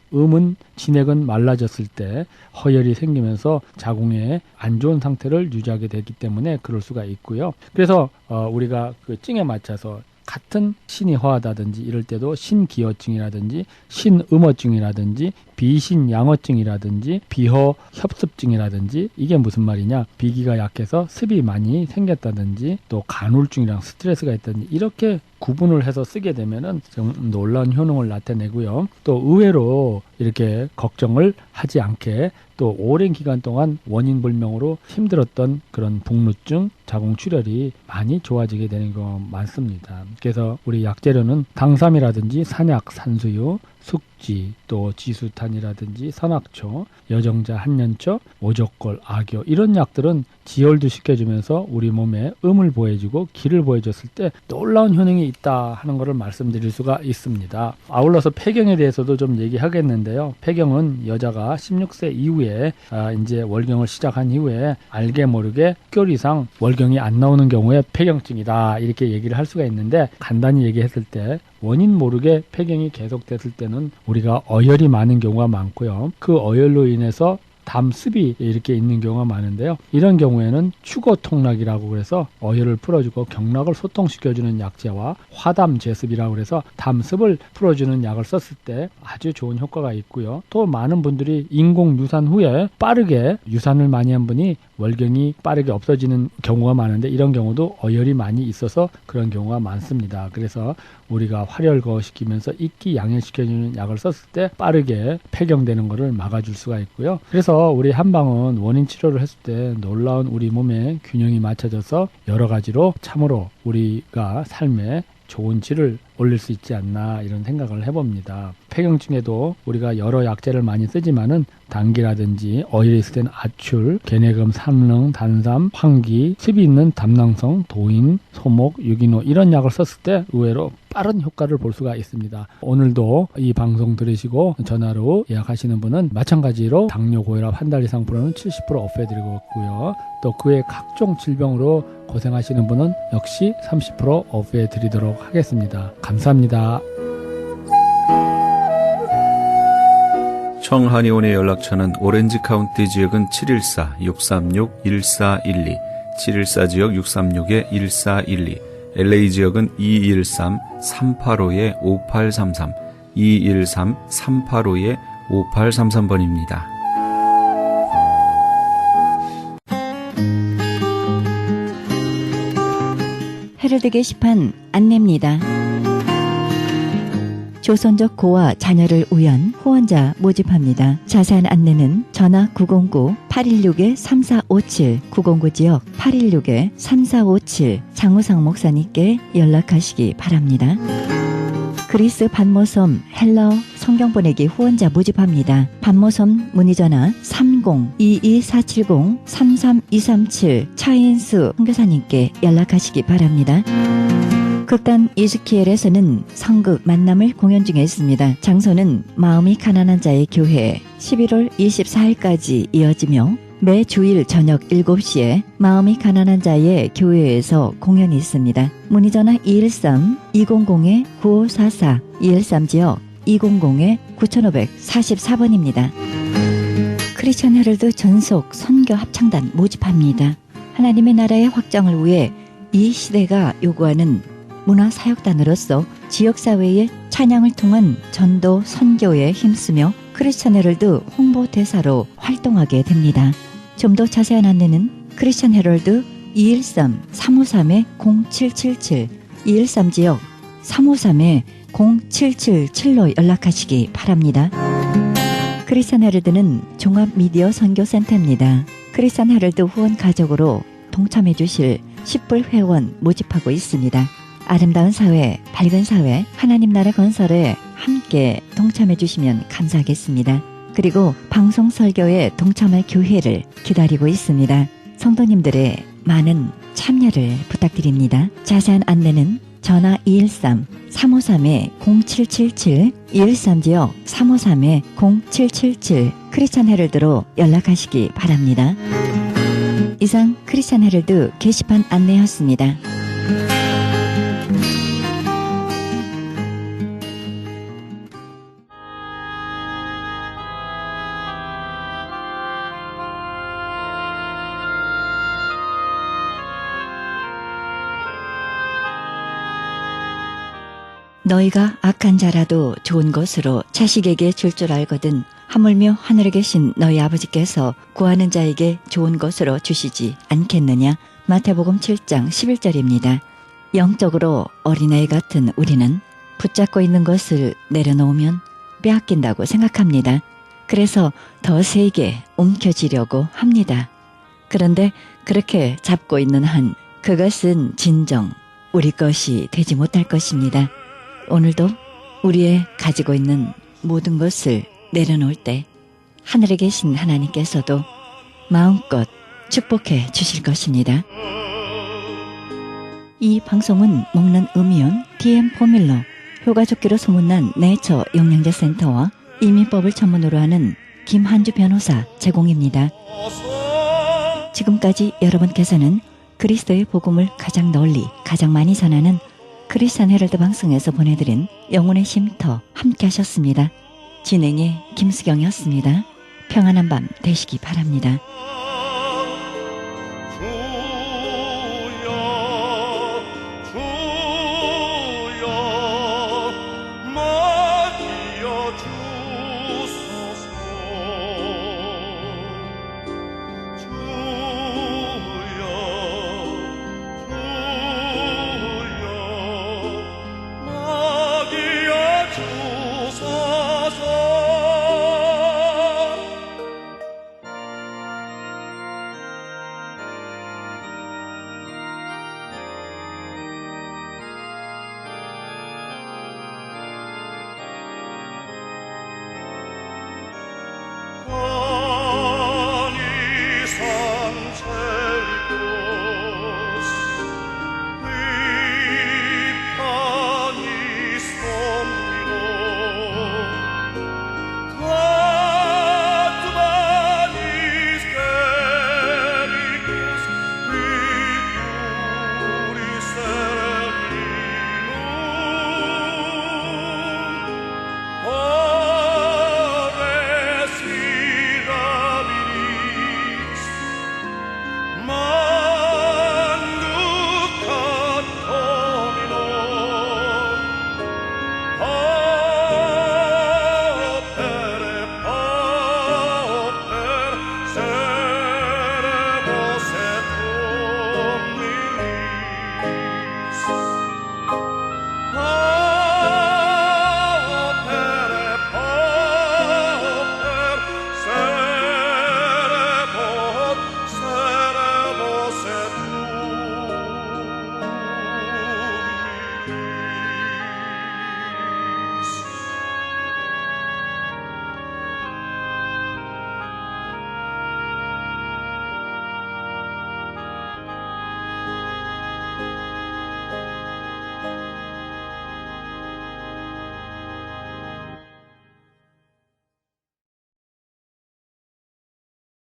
진액은 말라졌을 때 허열이 생기면서 자궁에 안 좋은 상태를 유지하게 되기 때문에 그럴 수가 있고요. 그래서 우리가 그 증에 맞춰서 같은 신이 허하다든지 이럴 때도 신기허증이라든지 신음어증이라든지 비신양어증이라든지 비허협습증이라든지 이게 무슨 말이냐, 비기가 약해서 습이 많이 생겼다든지 또 간우울증이랑 스트레스가 있다든지 이렇게 구분을 해서 쓰게 되면은 좀 놀라운 효능을 나타내고요. 또 의외로 이렇게 걱정을 하지 않게 또 오랜 기간 동안 원인 불명으로 힘들었던 그런 북루증, 자궁출혈이 많이 좋아지게 되는 경우가 많습니다. 그래서 우리 약재료는 당삼이라든지 산약, 산수유, 숙지, 또 지수탄이라든지 선악초, 여정자, 한년초, 오족골, 악교 이런 약들은 지혈도 시켜주면서 우리 몸에 음을 보여주고 기를 보여줬을 때 놀라운 효능이 있다 하는 것을 말씀드릴 수가 있습니다. 아울러서 폐경에 대해서도 좀 얘기하겠는데요. 폐경은 여자가 16세 이후에 이제 월경을 시작한 이후에 알게 모르게 6개월 이상 월경이 안 나오는 경우에 폐경증이다 이렇게 얘기를 할 수가 있는데, 간단히 얘기했을 때 원인 모르게 폐경이 계속됐을 때는 우리가 어혈이 많은 경우가 많고요. 그 어혈로 인해서 담습이 이렇게 있는 경우가 많은데요. 이런 경우에는 추거통락이라고 그래서 어혈을 풀어주고 경락을 소통시켜주는 약재와 화담제습이라고 그래서 담습을 풀어주는 약을 썼을 때 아주 좋은 효과가 있고요. 또 많은 분들이 인공유산 후에 빠르게 유산을 많이 한 분이 월경이 빠르게 없어지는 경우가 많은데, 이런 경우도 어혈이 많이 있어서 그런 경우가 많습니다. 그래서 우리가 활혈거시키면서 익기 양혈시켜주는 약을 썼을 때 빠르게 폐경되는 것을 막아줄 수가 있고요. 그래서 우리 한방은 원인 치료를 했을 때 놀라운 우리 몸의 균형이 맞춰져서 여러 가지로 참으로 우리가 삶에 좋은 질을 올릴 수 있지 않나 이런 생각을 해봅니다. 폐경증에도 우리가 여러 약재를 많이 쓰지만은 당기라든지 어혈이 있을 때는 아출, 개내금, 삼릉, 단삼, 황기, 습이 있는 담낭성, 도인, 소목, 유기노 이런 약을 썼을 때 의외로 빠른 효과를 볼 수가 있습니다. 오늘도 이 방송 들으시고 전화로 예약하시는 분은 마찬가지로 당뇨, 고혈압 한 달 이상 프로는 70% 오프해드리고 있고요. 또 그 외 각종 질병으로 고생하시는 분은 역시 30% 오프해드리도록 하겠습니다. 감사합니다.
청한의원의 연락처는 오렌지 카운티 지역은 714-636-1412, 714 지역 636-1412, LA 지역은 213-385-5833, 213-385-5833번입니다.
헤럴드 게시판 안내입니다. 조선족 고와 자녀를 위한 후원자 모집합니다. 자세한 안내는 전화 909-816-3457, 909 지역 816-3457 장우상 목사님께 연락하시기 바랍니다. 그리스 반모섬 헬러 성경 보내기 후원자 모집합니다. 반모섬 문의전화 30-22470-33237 차인수 선교사님께 연락하시기 바랍니다. 극단 이즈키엘에서는 성극 만남을 공연 중에 있습니다. 장소는 마음이 가난한 자의 교회 11월 24일까지 이어지며 매 주일 저녁 7시에 마음이 가난한 자의 교회에서 공연이 있습니다. 문의전화 213-200-9544 213지역 200-9544번입니다. 크리스천 헤럴드 전속 선교 합창단 모집합니다. 하나님의 나라의 확장을 위해 이 시대가 요구하는 문화사역단으로서 지역사회의 찬양을 통한 전도 선교에 힘쓰며 크리스천 헤럴드 홍보대사로 활동하게 됩니다. 좀 더 자세한 안내는 크리스천 헤럴드 213-353-0777 213지역 353-0777로 연락하시기 바랍니다. 크리스천 헤럴드는 종합미디어 선교센터입니다. 크리스천 헤럴드 후원 가족으로 동참해 주실 10불 회원 모집하고 있습니다. 아름다운 사회, 밝은 사회, 하나님 나라 건설에 함께 동참해 주시면 감사하겠습니다. 그리고 방송 설교에 동참할 교회를 기다리고 있습니다. 성도님들의 많은 참여를 부탁드립니다. 자세한 안내는 전화 213-353-0777 213지역 353-0777 크리스천 헤럴드로 연락하시기 바랍니다. 이상 크리스천 헤럴드 게시판 안내였습니다. 너희가 악한 자라도 좋은 것으로 자식에게 줄 줄 알거든 하물며 하늘에 계신 너희 아버지께서 구하는 자에게 좋은 것으로 주시지 않겠느냐. 마태복음 7장 11절입니다. 영적으로 어린아이 같은 우리는 붙잡고 있는 것을 내려놓으면 빼앗긴다고 생각합니다. 그래서 더 세게 움켜쥐려고 합니다. 그런데 그렇게 잡고 있는 한 그것은 진정 우리 것이 되지 못할 것입니다. 오늘도 우리의 가지고 있는 모든 것을 내려놓을 때 하늘에 계신 하나님께서도 마음껏 축복해 주실 것입니다. 이 방송은 먹는 음이온 DM 포뮬러, 효과좋기로 소문난 네이처 영양제 센터와 이민법을 전문으로 하는 김한주 변호사 제공입니다. 지금까지 여러분께서는 그리스도의 복음을 가장 널리 가장 많이 전하는 크리스천 헤럴드 방송에서 보내드린 영혼의 쉼터 함께 하셨습니다. 진행의 김수경이었습니다. 평안한 밤 되시기 바랍니다.